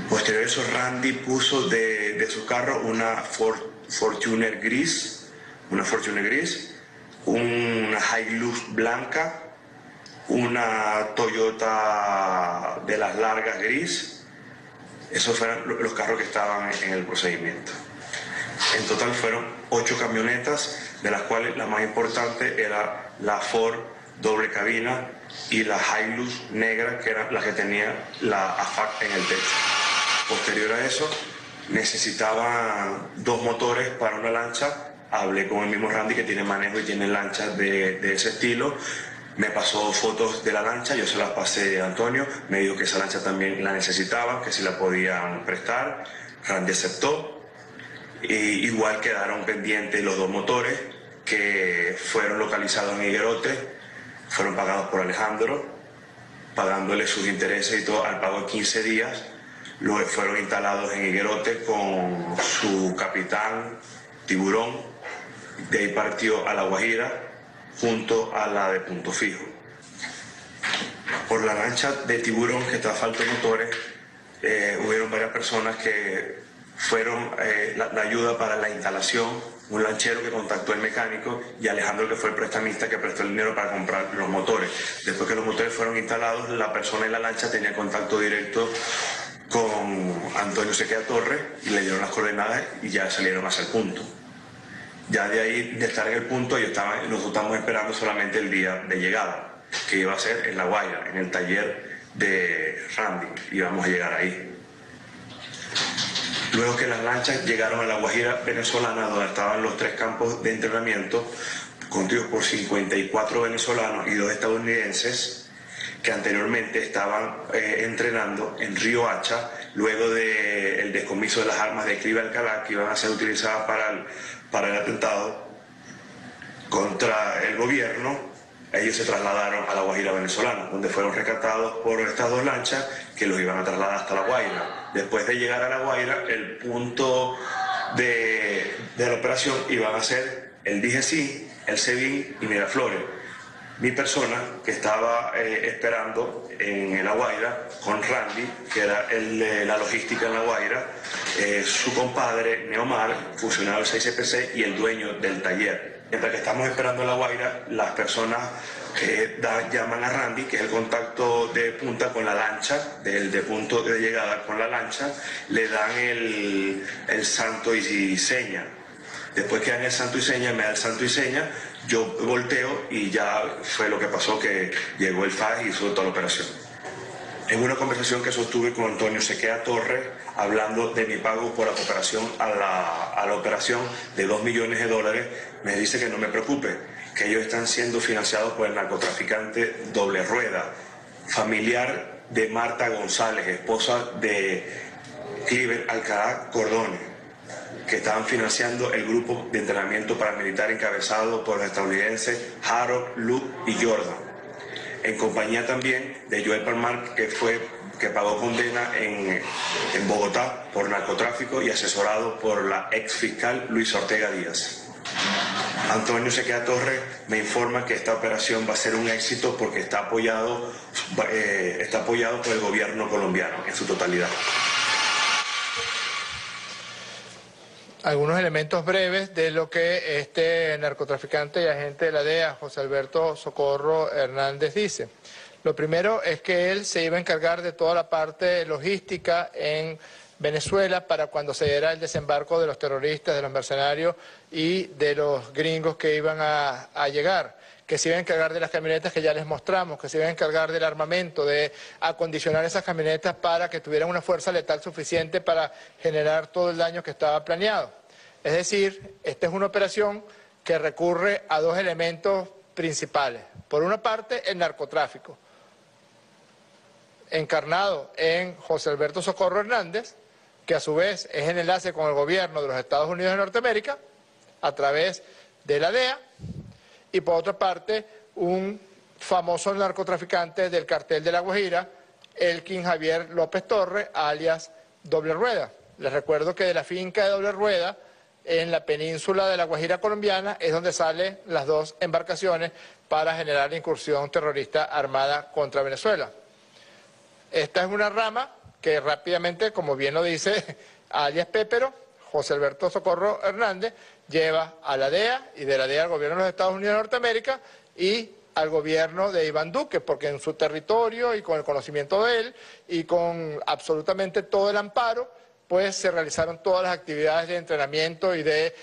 S6: Posterior a eso, Randy puso de su carro una Fortuner gris, una Hilux blanca, una Toyota de las largas gris. Esos fueron los carros que estaban en el procedimiento. En total fueron 8 camionetas, de las cuales la más importante era la Ford doble cabina y la Hilux negra, que era la que tenía la AFAC en el techo. Posterior a eso, necesitaban 2 motores para una lancha. Hablé con el mismo Randy, que tiene manejo y tiene lanchas de ese estilo. Me pasó fotos de la lancha, yo se las pasé a Antonio, me dijo que esa lancha también la necesitaban, que si la podían prestar. Randy aceptó. Y igual quedaron pendientes los 2 motores que fueron localizados en Higuerote, fueron pagados por Alejandro, pagándole sus intereses y todo al pago de 15 días. Luego fueron instalados en Higuerote con su capitán Tiburón. De ahí partió a La Guajira junto a la de Punto Fijo. Por la lancha de Tiburón, que estaba falto de motores, hubieron varias personas que fueron la ayuda para la instalación, un lanchero que contactó al mecánico y Alejandro, que fue el prestamista que prestó el dinero para comprar los motores. Después que los motores fueron instalados, la persona en la lancha tenía contacto directo con Antonio Sequea Torres y le dieron las coordenadas y ya salieron hacia el punto. Ya de ahí, de estar en el punto, nosotros estábamos esperando solamente el día de llegada, que iba a ser en La Guaira, en el taller de Randy, íbamos a llegar ahí. Luego que las lanchas llegaron a la Guajira venezolana, donde estaban los 3 campos de entrenamiento, constituidos por 54 venezolanos y 2 estadounidenses, que anteriormente estaban entrenando en Río Hacha, luego del descomiso de las armas de Criba Alcalá, que iban a ser utilizadas para el atentado contra el gobierno. Ellos se trasladaron a la Guajira venezolana, donde fueron rescatados por estas 2 lanchas que los iban a trasladar hasta la Guaira. Después de llegar a la Guaira, el punto de la operación iban a ser el DGC, el SEBIN y Miraflores. Mi persona, que estaba esperando en La Guaira con Randy, que era el de la logística en La Guaira, su compadre Neomar, funcionario del 6CPC y el dueño del taller. Mientras que estamos esperando en La Guaira, las personas llaman a Randy, que es el contacto de punta con la lancha, de punto de llegada con la lancha, le dan el santo y seña. Después que dan el santo y seña, me da el santo y seña, yo volteo y ya fue lo que pasó, que llegó el FAS y hizo toda la operación. En una conversación que sostuve con Antonio Sequea Torres, hablando de mi pago por la cooperación a la operación de $2 millones, me dice que no me preocupe, que ellos están siendo financiados por el narcotraficante Doble Rueda, familiar de Marta González, esposa de Cliver Alcalá Cordones, que estaban financiando el grupo de entrenamiento paramilitar encabezado por los estadounidenses Harold, Luke y Jordan, en compañía también de Joel Palmar, que pagó condena en Bogotá por narcotráfico y asesorado por la ex fiscal Luis Ortega Díaz. Antonio Sequea Torres me informa que esta operación va a ser un éxito porque está apoyado por el gobierno colombiano en su totalidad.
S3: Algunos elementos breves de lo que este narcotraficante y agente de la DEA, José Alberto Socorro Hernández, dice. Lo primero es que él se iba a encargar de toda la parte logística en Venezuela para cuando se diera el desembarco de los terroristas, de los mercenarios y de los gringos que iban a llegar, que se iba a encargar de las camionetas que ya les mostramos, que se iba a encargar del armamento, de acondicionar esas camionetas para que tuvieran una fuerza letal suficiente para generar todo el daño que estaba planeado. Es decir, esta es una operación que recurre a 2 elementos principales. Por una parte, el narcotráfico, encarnado en José Alberto Socorro Hernández, que a su vez es el enlace con el gobierno de los Estados Unidos de Norteamérica, a través de la DEA, y por otra parte, un famoso narcotraficante del cartel de La Guajira, Elkin Javier López Torres, alias Doble Rueda. Les recuerdo que de la finca de Doble Rueda, en la península de La Guajira colombiana, es donde salen las 2 embarcaciones para generar la incursión terrorista armada contra Venezuela. Esta es una rama que rápidamente, como bien lo dice alias Pépero, José Alberto Socorro Hernández, lleva a la DEA y de la DEA al gobierno de los Estados Unidos de Norteamérica y al gobierno de Iván Duque, porque en su territorio y con el conocimiento de él y con absolutamente todo el amparo, pues se realizaron todas las actividades de entrenamiento y de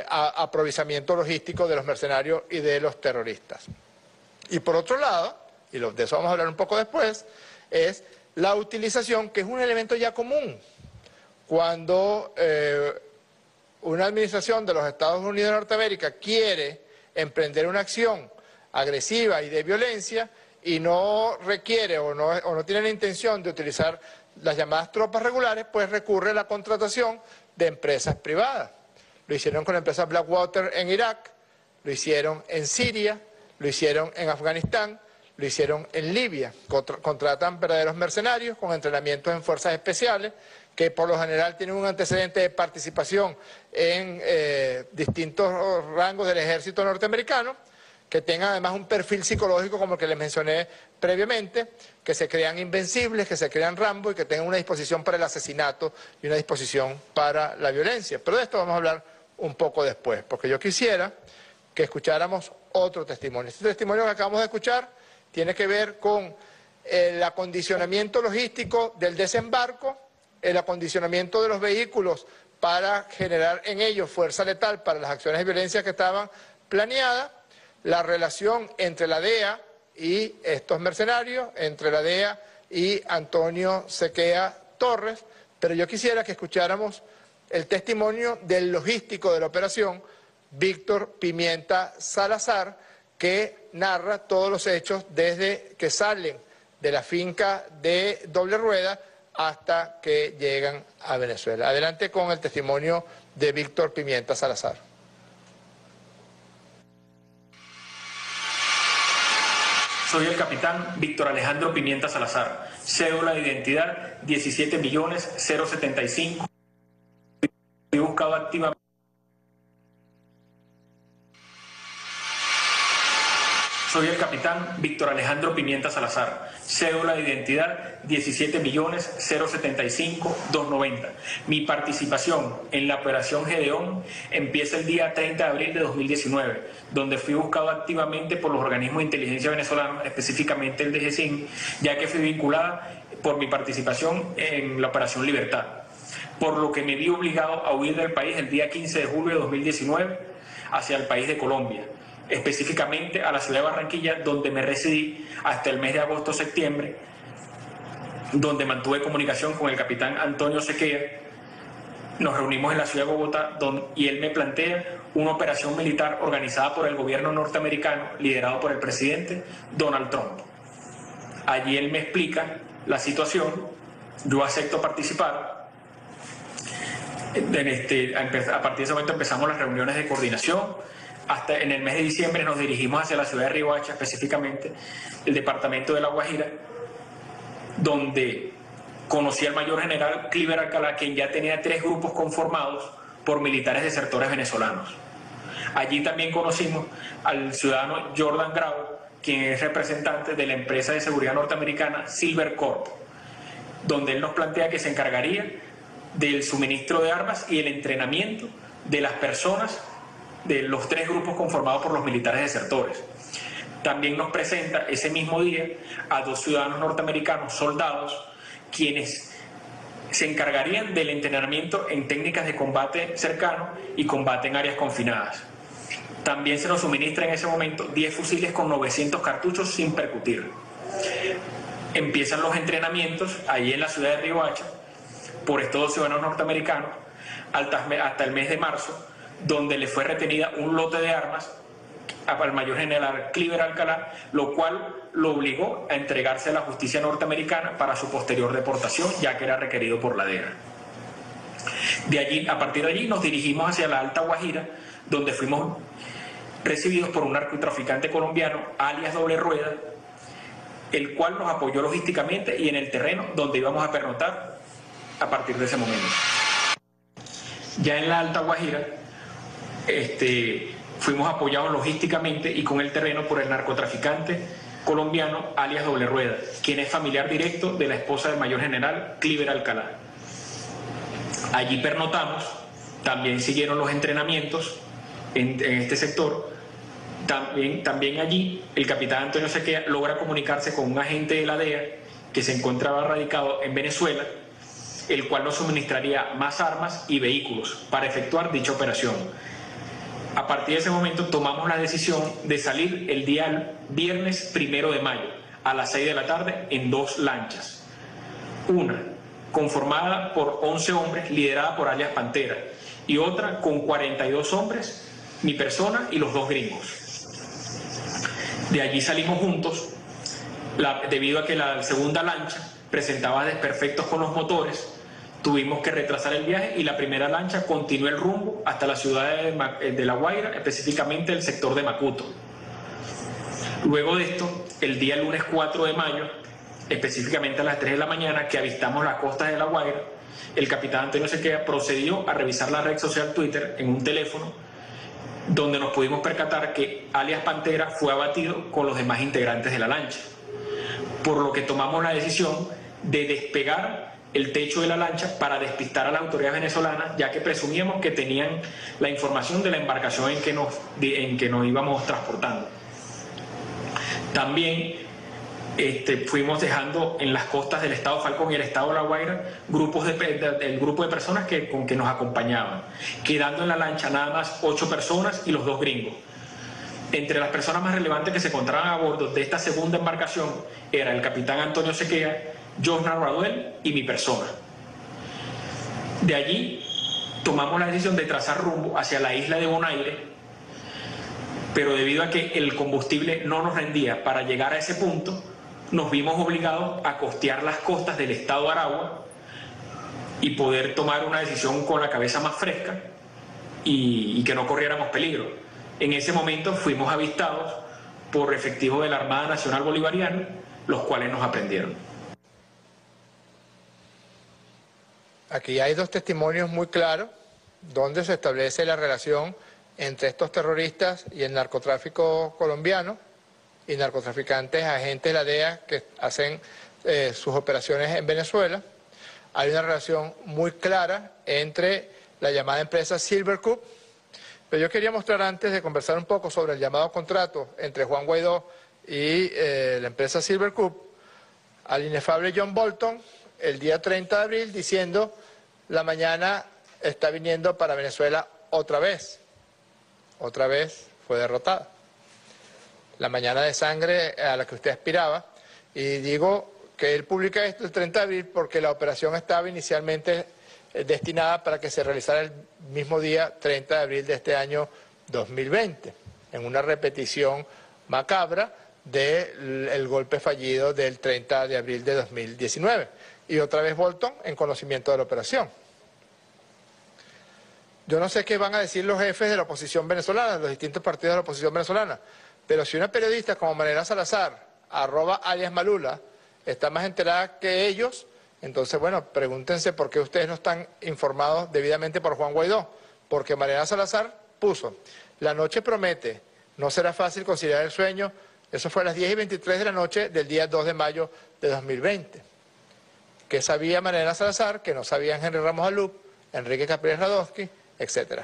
S3: aprovisionamiento logístico de los mercenarios y de los terroristas. Y por otro lado, y de eso vamos a hablar un poco después, es la utilización, que es un elemento ya común. Cuando una administración de los Estados Unidos de Norteamérica quiere emprender una acción agresiva y de violencia y no requiere o no tiene la intención de utilizar las llamadas tropas regulares, pues recurre a la contratación de empresas privadas. Lo hicieron con la empresa Blackwater en Irak, lo hicieron en Siria, lo hicieron en Afganistán, lo hicieron en Libia. Contratan verdaderos mercenarios con entrenamientos en fuerzas especiales, que por lo general tienen un antecedente de participación en distintos rangos del ejército norteamericano, que tengan además un perfil psicológico como el que les mencioné previamente, que se crean invencibles, que se crean Rambo y que tengan una disposición para el asesinato y una disposición para la violencia. Pero de esto vamos a hablar un poco después, porque yo quisiera que escucháramos otro testimonio. Este testimonio que acabamos de escuchar tiene que ver con el acondicionamiento logístico del desembarco, el acondicionamiento de los vehículos para generar en ellos fuerza letal para las acciones de violencia que estaban planeadas, la relación entre la DEA y estos mercenarios, entre la DEA y Antonio Sequea Torres, pero yo quisiera que escucháramos el testimonio del logístico de la operación, Víctor Pimienta Salazar, que narra todos los hechos desde que salen de la finca de Doble Rueda hasta que llegan a Venezuela. Adelante con el testimonio de Víctor Pimienta Salazar.
S7: Soy el capitán Víctor Alejandro Pimienta Salazar, cédula de identidad 17.075. Fui buscado activamente. Soy el capitán Víctor Alejandro Pimienta Salazar, cédula de identidad 17.075.290. Mi participación en la operación Gedeón empieza el día 30 de abril de 2019, donde fui buscado activamente por los organismos de inteligencia venezolanos, específicamente el DGCIN, ya que fui vinculada por mi participación en la operación Libertad, por lo que me vi obligado a huir del país el día 15 de julio de 2019 hacia el país de Colombia, específicamente a la ciudad de Barranquilla, donde me residí hasta el mes de agosto-septiembre, donde mantuve comunicación con el capitán Antonio Sequea. Nos reunimos en la ciudad de Bogotá y él me plantea una operación militar organizada por el gobierno norteamericano, liderado por el presidente Donald Trump. Allí él me explica la situación, yo acepto participar. A partir de ese momento empezamos las reuniones de coordinación. Hasta en el mes de diciembre nos dirigimos hacia la ciudad de Riohacha, específicamente el departamento de La Guajira, donde conocí al mayor general Cliver Alcalá, quien ya tenía 3 grupos conformados por militares desertores venezolanos. Allí también conocimos al ciudadano Jordan Grau, quien es representante de la empresa de seguridad norteamericana Silver Corp, donde él nos plantea que se encargaría del suministro de armas y el entrenamiento de las personas de los 3 grupos conformados por los militares desertores. También nos presenta ese mismo día a 2 ciudadanos norteamericanos, soldados, quienes se encargarían del entrenamiento en técnicas de combate cercano y combate en áreas confinadas. También se nos suministra en ese momento 10 fusiles con 900 cartuchos sin percutir. Empiezan los entrenamientos ahí en la ciudad de Riohacha por estos 2 ciudadanos norteamericanos hasta el mes de marzo, donde le fue retenida un lote de armas al mayor general Cliver Alcalá, lo cual lo obligó a entregarse a la justicia norteamericana para su posterior deportación, ya que era requerido por la DEA. A partir de allí nos dirigimos hacia la Alta Guajira, donde fuimos recibidos por un narcotraficante colombiano, alias Doble Rueda, el cual nos apoyó logísticamente y en el terreno donde íbamos a pernoctar a partir de ese momento. Ya en la Alta Guajira, fuimos apoyados logísticamente y con el terreno por el narcotraficante colombiano alias Doble Rueda, quien es familiar directo de la esposa del mayor general Cliver Alcalá. Allí pernotamos, también siguieron los entrenamientos en este sector. También allí el capitán Antonio Sequea logra comunicarse con un agente de la DEA que se encontraba radicado en Venezuela, el cual nos suministraría más armas y vehículos para efectuar dicha operación. A partir de ese momento tomamos la decisión de salir el día viernes 1 de mayo a las 6 de la tarde en 2 lanchas. Una conformada por 11 hombres liderada por alias Pantera y otra con 42 hombres, mi persona y los 2 gringos. De allí salimos juntos debido a que la segunda lancha presentaba desperfectos con los motores. Tuvimos que retrasar el viaje y la primera lancha continuó el rumbo hasta la ciudad de La Guaira, específicamente el sector de Macuto. Luego de esto, el día lunes 4 de mayo, específicamente a las 3 de la mañana, que avistamos las costas de La Guaira, el capitán Antonio Sequea procedió a revisar la red social Twitter en un teléfono, donde nos pudimos percatar que alias Pantera fue abatido con los demás integrantes de la lancha, por lo que tomamos la decisión de despegar el techo de la lancha para despistar a las autoridades venezolanas, ya que presumíamos que tenían la información de la embarcación en que nos íbamos transportando. También fuimos dejando en las costas del estado Falcón y el estado de La Guaira el grupo de personas con que nos acompañaban, quedando en la lancha nada más 8 personas y los 2 gringos. Entre las personas más relevantes que se encontraban a bordo de esta segunda embarcación era el capitán Antonio Sequea, Josnar Baduel y mi persona. De allí tomamos la decisión de trazar rumbo hacia la isla de Bonaire, pero debido a que el combustible no nos rendía para llegar a ese punto, nos vimos obligados a costear las costas del estado de Aragua y poder tomar una decisión con la cabeza más fresca y que no corriéramos peligro. En ese momento fuimos avistados por efectivos de la Armada Nacional Bolivariana, los cuales nos aprendieron.
S3: Aquí hay dos testimonios muy claros donde se establece la relación entre estos terroristas y el narcotráfico colombiano y narcotraficantes, agentes de la DEA que hacen sus operaciones en Venezuela. Hay una relación muy clara entre la llamada empresa Silvercup, pero yo quería mostrar antes de conversar un poco sobre el llamado contrato entre Juan Guaidó y la empresa Silvercup al inefable John Bolton el día 30 de abril diciendo: la mañana está viniendo para Venezuela otra vez fue derrotada. La mañana de sangre a la que usted aspiraba, y digo que él publica esto el 30 de abril porque la operación estaba inicialmente destinada para que se realizara el mismo día 30 de abril de este año 2020, en una repetición macabra del golpe fallido del 30 de abril de 2019. Y otra vez Bolton en conocimiento de la operación. Yo no sé qué van a decir los jefes de la oposición venezolana, los distintos partidos de la oposición venezolana, pero si una periodista como Mariela Salazar, @aliasmalula, está más enterada que ellos, entonces, bueno, pregúntense por qué ustedes no están informados debidamente por Juan Guaidó. Porque Mariela Salazar puso: la noche promete, no será fácil conciliar el sueño. Eso fue a las 10:23 de la noche del día 2 de mayo de 2020. ¿Qué sabía Mariela Salazar? Que no sabían Henry Ramos Alup, Enrique Capriles Radowski, etc.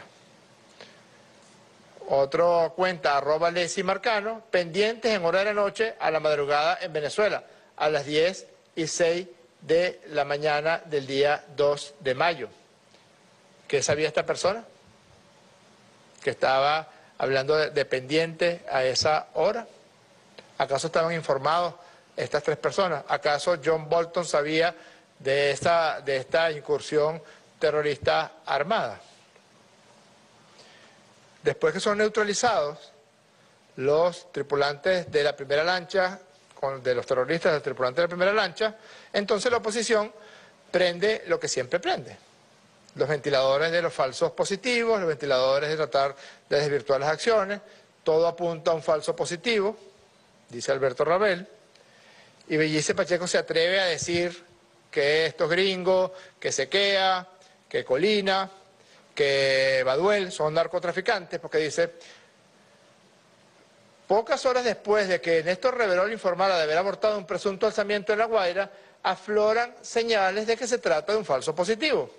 S3: Otro cuenta, @Lesi Marcano, pendientes en hora de la noche a la madrugada en Venezuela, a las 10:06 de la mañana del día 2 de mayo. ¿Qué sabía esta persona? Que estaba hablando de pendientes a esa hora. ¿Acaso estaban informados estas tres personas? ¿Acaso John Bolton sabía de esta incursión terrorista armada? Después que son neutralizados los tripulantes de la primera lancha, de los terroristas del tripulante de la primera lancha, entonces la oposición prende lo que siempre prende: los ventiladores de los falsos positivos, los ventiladores de tratar de desvirtuar las acciones. Todo apunta a un falso positivo, dice Alberto Rabel, y Bellice Pacheco se atreve a decir que estos gringos, que Sequea, que Colina, que Baduel son narcotraficantes, porque dice: pocas horas después de que Néstor Reverol informara de haber abortado un presunto alzamiento en La Guaira, afloran señales de que se trata de un falso positivo.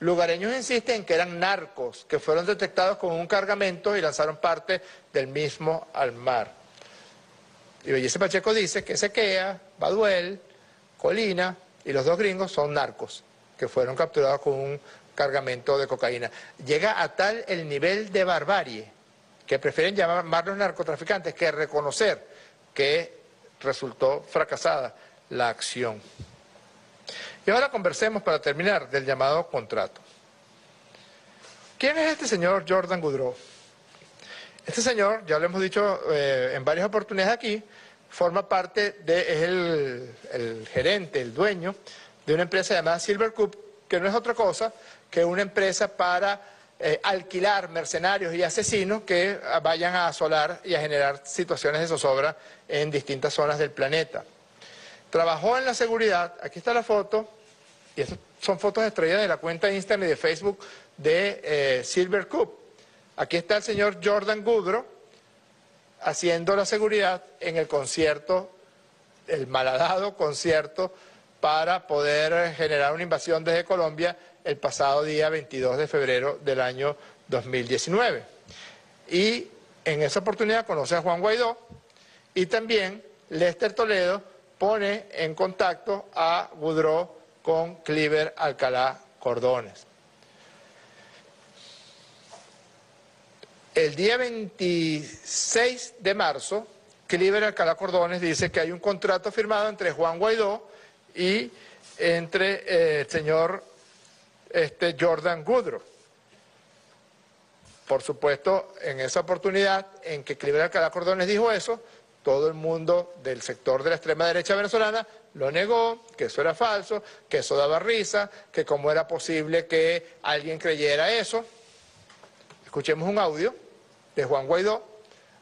S3: Lugareños insisten en que eran narcos, que fueron detectados con un cargamento y lanzaron parte del mismo al mar. Y Bellice Pacheco dice que Sequea, Baduel, Colina y los dos gringos son narcos, que fueron capturados con un cargamento de cocaína. Llega a tal el nivel de barbarie que prefieren llamarlos narcotraficantes que reconocer que resultó fracasada la acción. Y ahora conversemos, para terminar, del llamado contrato. ¿Quién es este señor Jordan Goudreau? Este señor, ya lo hemos dicho en varias oportunidades aquí, forma parte es el gerente, el dueño de una empresa llamada Silvercup, que no es otra cosa que una empresa para alquilar mercenarios y asesinos que vayan a asolar y a generar situaciones de zozobra en distintas zonas del planeta. Trabajó en la seguridad, aquí está la foto, y estas son fotos extraídas de la cuenta de Instagram y de Facebook de Silvercup. Aquí está el señor Jordan Goudreau haciendo la seguridad en el concierto, el malhadado concierto para poder generar una invasión desde Colombia el pasado día 22 de febrero del año 2019. Y en esa oportunidad conoce a Juan Guaidó, y también Lester Toledo pone en contacto a Goudreau con Cliver Alcalá Cordones. El día 26 de marzo, Cliver Alcalá Cordones dice que hay un contrato firmado entre Juan Guaidó y entre el señor Jordan Goodrow. Por supuesto, en esa oportunidad en que Cliver Alcalá Cordones dijo eso, todo el mundo del sector de la extrema derecha venezolana lo negó, que eso era falso, que eso daba risa, que cómo era posible que alguien creyera eso. Escuchemos un audio de Juan Guaidó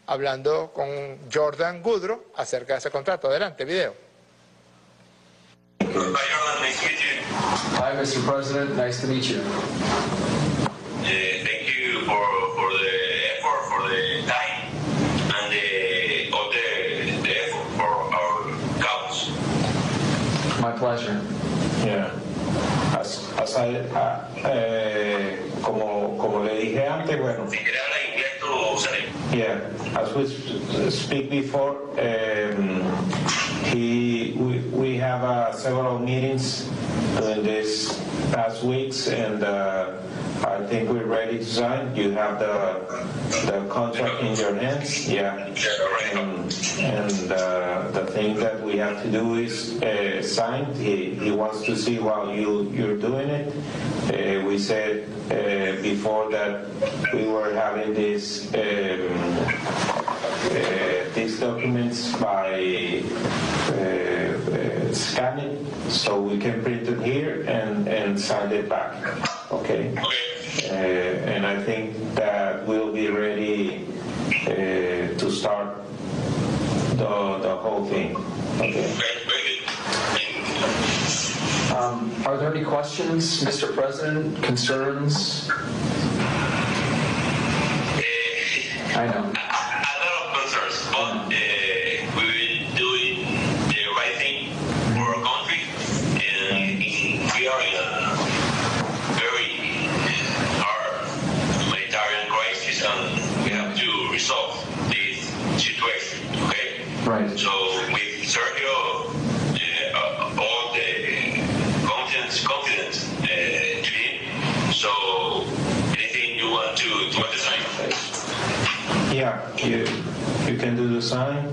S3: hablando con Jordan Goodrow acerca de ese contrato. Adelante, video.
S8: Hi, Mr. President. Nice to meet you.
S9: Thank you for the effort, for the time, and all the effort for our cause.
S8: My pleasure.
S10: Yeah. Como le dije antes, bueno.
S9: Si quiere hablar inglés, lo usaré.
S10: Yeah, as we speak before, we have several meetings during these past weeks, and I think we're ready to sign. You have the contract in your hands, yeah. And the thing that we have to do is sign. He wants to see while you're doing it. We said before that we were having these documents by scanning, so we can print it here and sign it back. Okay. And I think that we'll be ready to start the whole thing. Okay.
S8: Are there any questions, Mr. President? Concerns? I know.
S9: A lot of concerns, but we will do it the right thing for our country. We are in a very hard humanitarian crisis, and we have to resolve this situation. Okay.
S8: Right.
S9: So with Sergio, all the confidence to him. So anything you want to sign?
S10: Yeah, you can do the sign.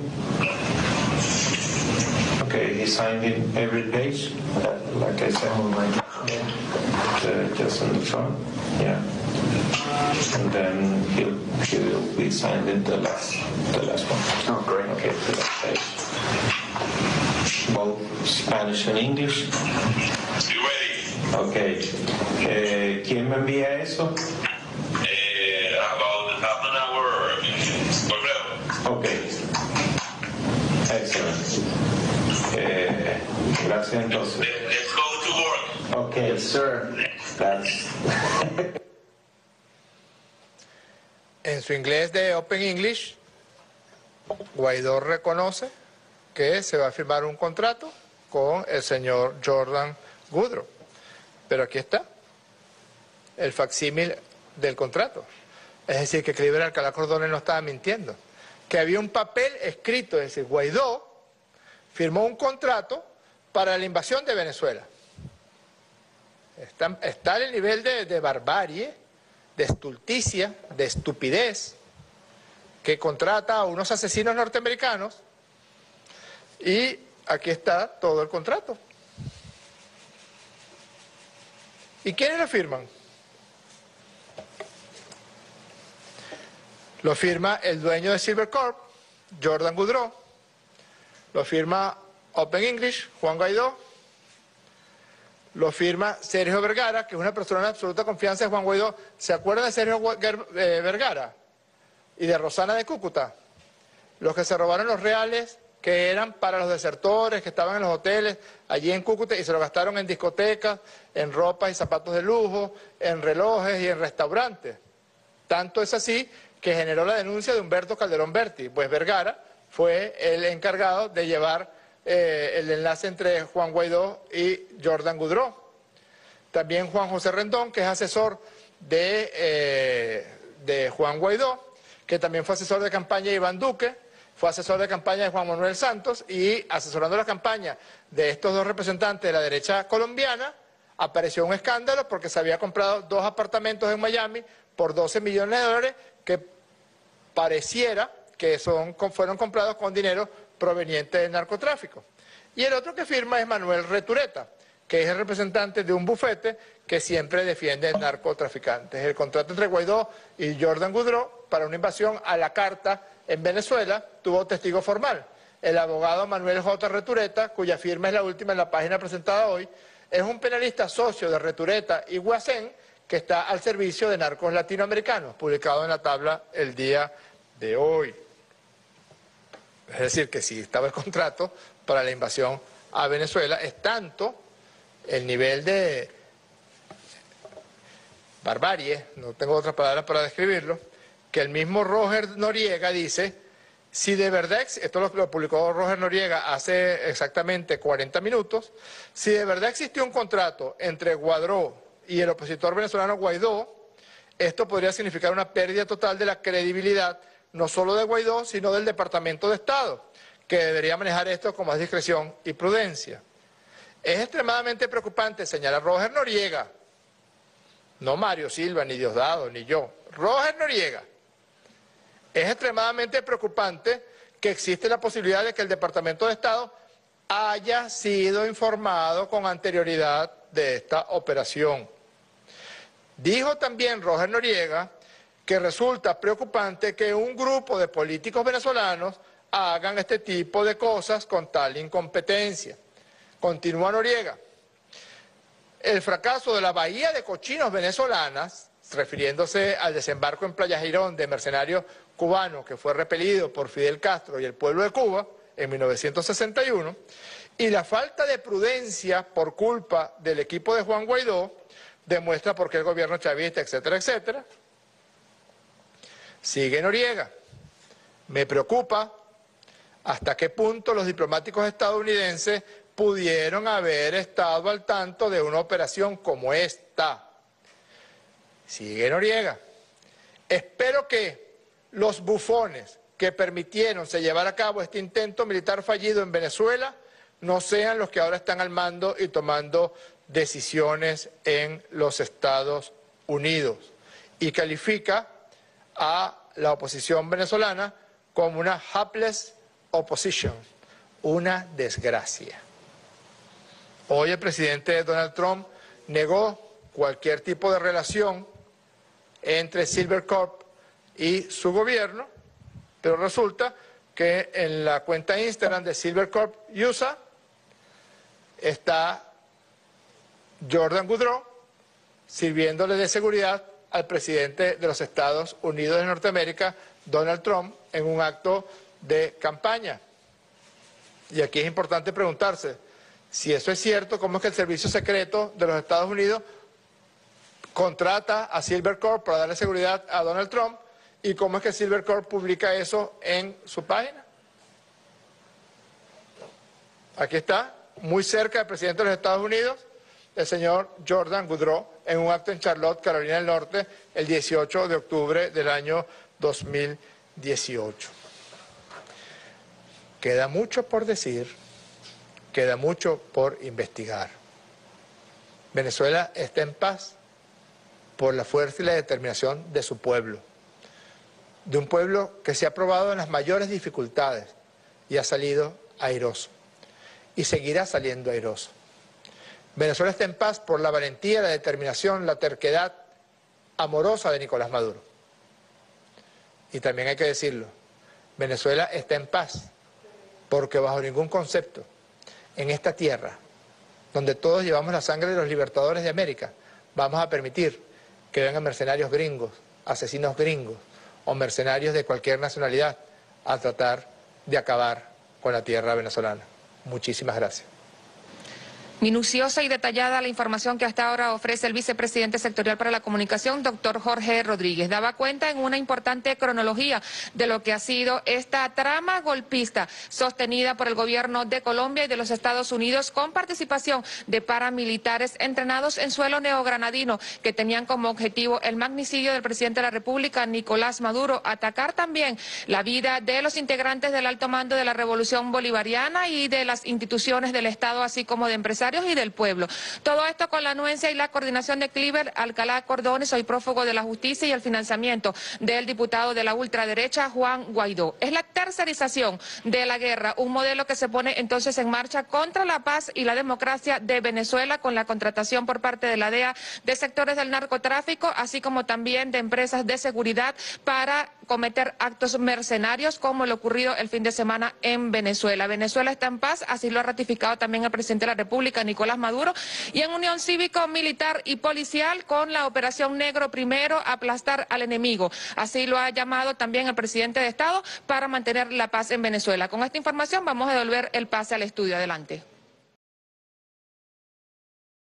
S10: Okay, he signed in every page, like I said, just on the front, yeah. And then he'll be signed in the last one.
S8: Oh, great.
S10: Okay, the last page. Both Spanish and English.
S9: You ready?
S10: Okay. ¿Quién me envía eso?
S9: About half an hour.
S10: Okay. Excellent. Gracias entonces.
S9: Let's go to work.
S10: Okay, sir. That's
S3: En su inglés de Open English, Guaidó reconoce que se va a firmar un contrato con el señor Jordan Goodrow. Pero aquí está el facsímil del contrato. Es decir, que Cliver Alcalá Cordones no estaba mintiendo. Que había un papel escrito, es decir, Guaidó firmó un contrato para la invasión de Venezuela. Está en el nivel de barbarie, de estulticia, de estupidez, que contrata a unos asesinos norteamericanos, y aquí está todo el contrato. ¿Y quiénes lo firman? Lo firma el dueño de Silvercorp, Jordan Goodrow. Lo firma Open English, Juan Guaidó. Lo firma Sergio Vergara, que es una persona de absoluta confianza de Juan Guaidó. ¿Se acuerdan de Sergio Vergara? Y de Rosana de Cúcuta. Los que se robaron los reales que eran para los desertores, que estaban en los hoteles allí en Cúcuta y se lo gastaron en discotecas, en ropas y zapatos de lujo, en relojes y en restaurantes. Tanto es así que generó la denuncia de Humberto Calderón Berti, pues Vergara fue el encargado de llevar el enlace entre Juan Guaidó y Jordan Goodrow. También Juan José Rendón, que es asesor de Juan Guaidó, que también fue asesor de campaña de Iván Duque, fue asesor de campaña de Juan Manuel Santos, y asesorando la campaña de estos dos representantes de la derecha colombiana, apareció un escándalo porque se había comprado 2 apartamentos en Miami por $12 millones que pareciera que fueron comprados con dinero proveniente del narcotráfico. Y el otro que firma es Manuel Retureta, que es el representante de un bufete que siempre defiende narcotraficantes. El contrato entre Guaidó y Jordan Goudreau para una invasión a la carta en Venezuela tuvo testigo formal. El abogado Manuel J. Retureta, cuya firma es la última en la página presentada hoy, es un penalista socio de Retureta y Guasén, que está al servicio de narcos latinoamericanos, publicado en la tabla el día de hoy. Es decir, que si estaba el contrato para la invasión a Venezuela, es tanto el nivel de barbarie, no tengo otra palabra para describirlo, que el mismo Roger Noriega dice, si de verdad, esto lo publicó Roger Noriega hace exactamente 40 minutos, si de verdad existió un contrato entre Goudreau y el opositor venezolano Guaidó, esto podría significar una pérdida total de la credibilidad, no solo de Guaidó, sino del Departamento de Estado, que debería manejar esto con más discreción y prudencia. Es extremadamente preocupante, señala Roger Noriega, no Mario Silva, ni Diosdado, ni yo, Roger Noriega. Es extremadamente preocupante que existe la posibilidad de que el Departamento de Estado haya sido informado con anterioridad de esta operación. Dijo también Roger Noriega que resulta preocupante que un grupo de políticos venezolanos hagan este tipo de cosas con tal incompetencia. Continúa Noriega. El fracaso de la bahía de cochinos venezolanas, refiriéndose al desembarco en Playa Girón de mercenarios cubanos que fue repelido por Fidel Castro y el pueblo de Cuba en 1961, y la falta de prudencia por culpa del equipo de Juan Guaidó, demuestra por qué el gobierno chavista, etcétera, etcétera. Sigue Noriega. Me preocupa hasta qué punto los diplomáticos estadounidenses pudieron haber estado al tanto de una operación como esta. Sigue Noriega. Espero que los bufones que permitieron se llevar a cabo este intento militar fallido en Venezuela no sean los que ahora están al mando y tomando decisiones en los Estados Unidos. Y califica a la oposición venezolana como una hapless opposition, una desgracia. Hoy el presidente Donald Trump negó cualquier tipo de relación entre Silvercorp y su gobierno, pero resulta que en la cuenta Instagram de Silvercorp USA está Jordan Goudreau sirviéndole de seguridad al presidente de los Estados Unidos de Norteamérica, Donald Trump, en un acto de campaña. Y aquí es importante preguntarse, si eso es cierto, ¿cómo es que el servicio secreto de los Estados Unidos contrata a Silvercorp para darle seguridad a Donald Trump? ¿Y cómo es que Silvercorp publica eso en su página? Aquí está, muy cerca del presidente de los Estados Unidos, el señor Jordan Goudreau, en un acto en Charlotte, Carolina del Norte, el 18 de octubre del año 2018. Queda mucho por decir, queda mucho por investigar. Venezuela está en paz por la fuerza y la determinación de su pueblo, de un pueblo que se ha probado en las mayores dificultades y ha salido airoso, y seguirá saliendo airoso. Venezuela está en paz por la valentía, la determinación, la terquedad amorosa de Nicolás Maduro. Y también hay que decirlo, Venezuela está en paz porque bajo ningún concepto en esta tierra, donde todos llevamos la sangre de los libertadores de América, vamos a permitir que vengan mercenarios gringos, asesinos gringos o mercenarios de cualquier nacionalidad a tratar de acabar con la tierra venezolana. Muchísimas gracias.
S2: Minuciosa y detallada la información que hasta ahora ofrece el vicepresidente sectorial para la comunicación, doctor Jorge Rodríguez. Daba cuenta en una importante cronología de lo que ha sido esta trama golpista sostenida por el gobierno de Colombia y de los Estados Unidos con participación de paramilitares entrenados en suelo neogranadino que tenían como objetivo el magnicidio del presidente de la República, Nicolás Maduro, atacar también la vida de los integrantes del alto mando de la Revolución Bolivariana y de las instituciones del Estado, así como de empresarios empresarios y del pueblo. Todo esto con la anuencia y la coordinación de Cliver Alcalá Cordones, hoy prófugo de la justicia, y el financiamiento del diputado de la ultraderecha Juan Guaidó. Es la tercerización de la guerra, un modelo que se pone entonces en marcha contra la paz y la democracia de Venezuela, con la contratación por parte de la DEA de sectores del narcotráfico, así como también de empresas de seguridad para cometer actos mercenarios como lo ocurrido el fin de semana en Venezuela. Venezuela está en paz, así lo ha ratificado también el presidente de la República, Nicolás Maduro, y en unión cívico, militar y policial con la Operación Negro Primero, aplastar al enemigo. Así lo ha llamado también el presidente de Estado para mantener la paz en Venezuela. Con esta información vamos a devolver el pase al estudio. Adelante.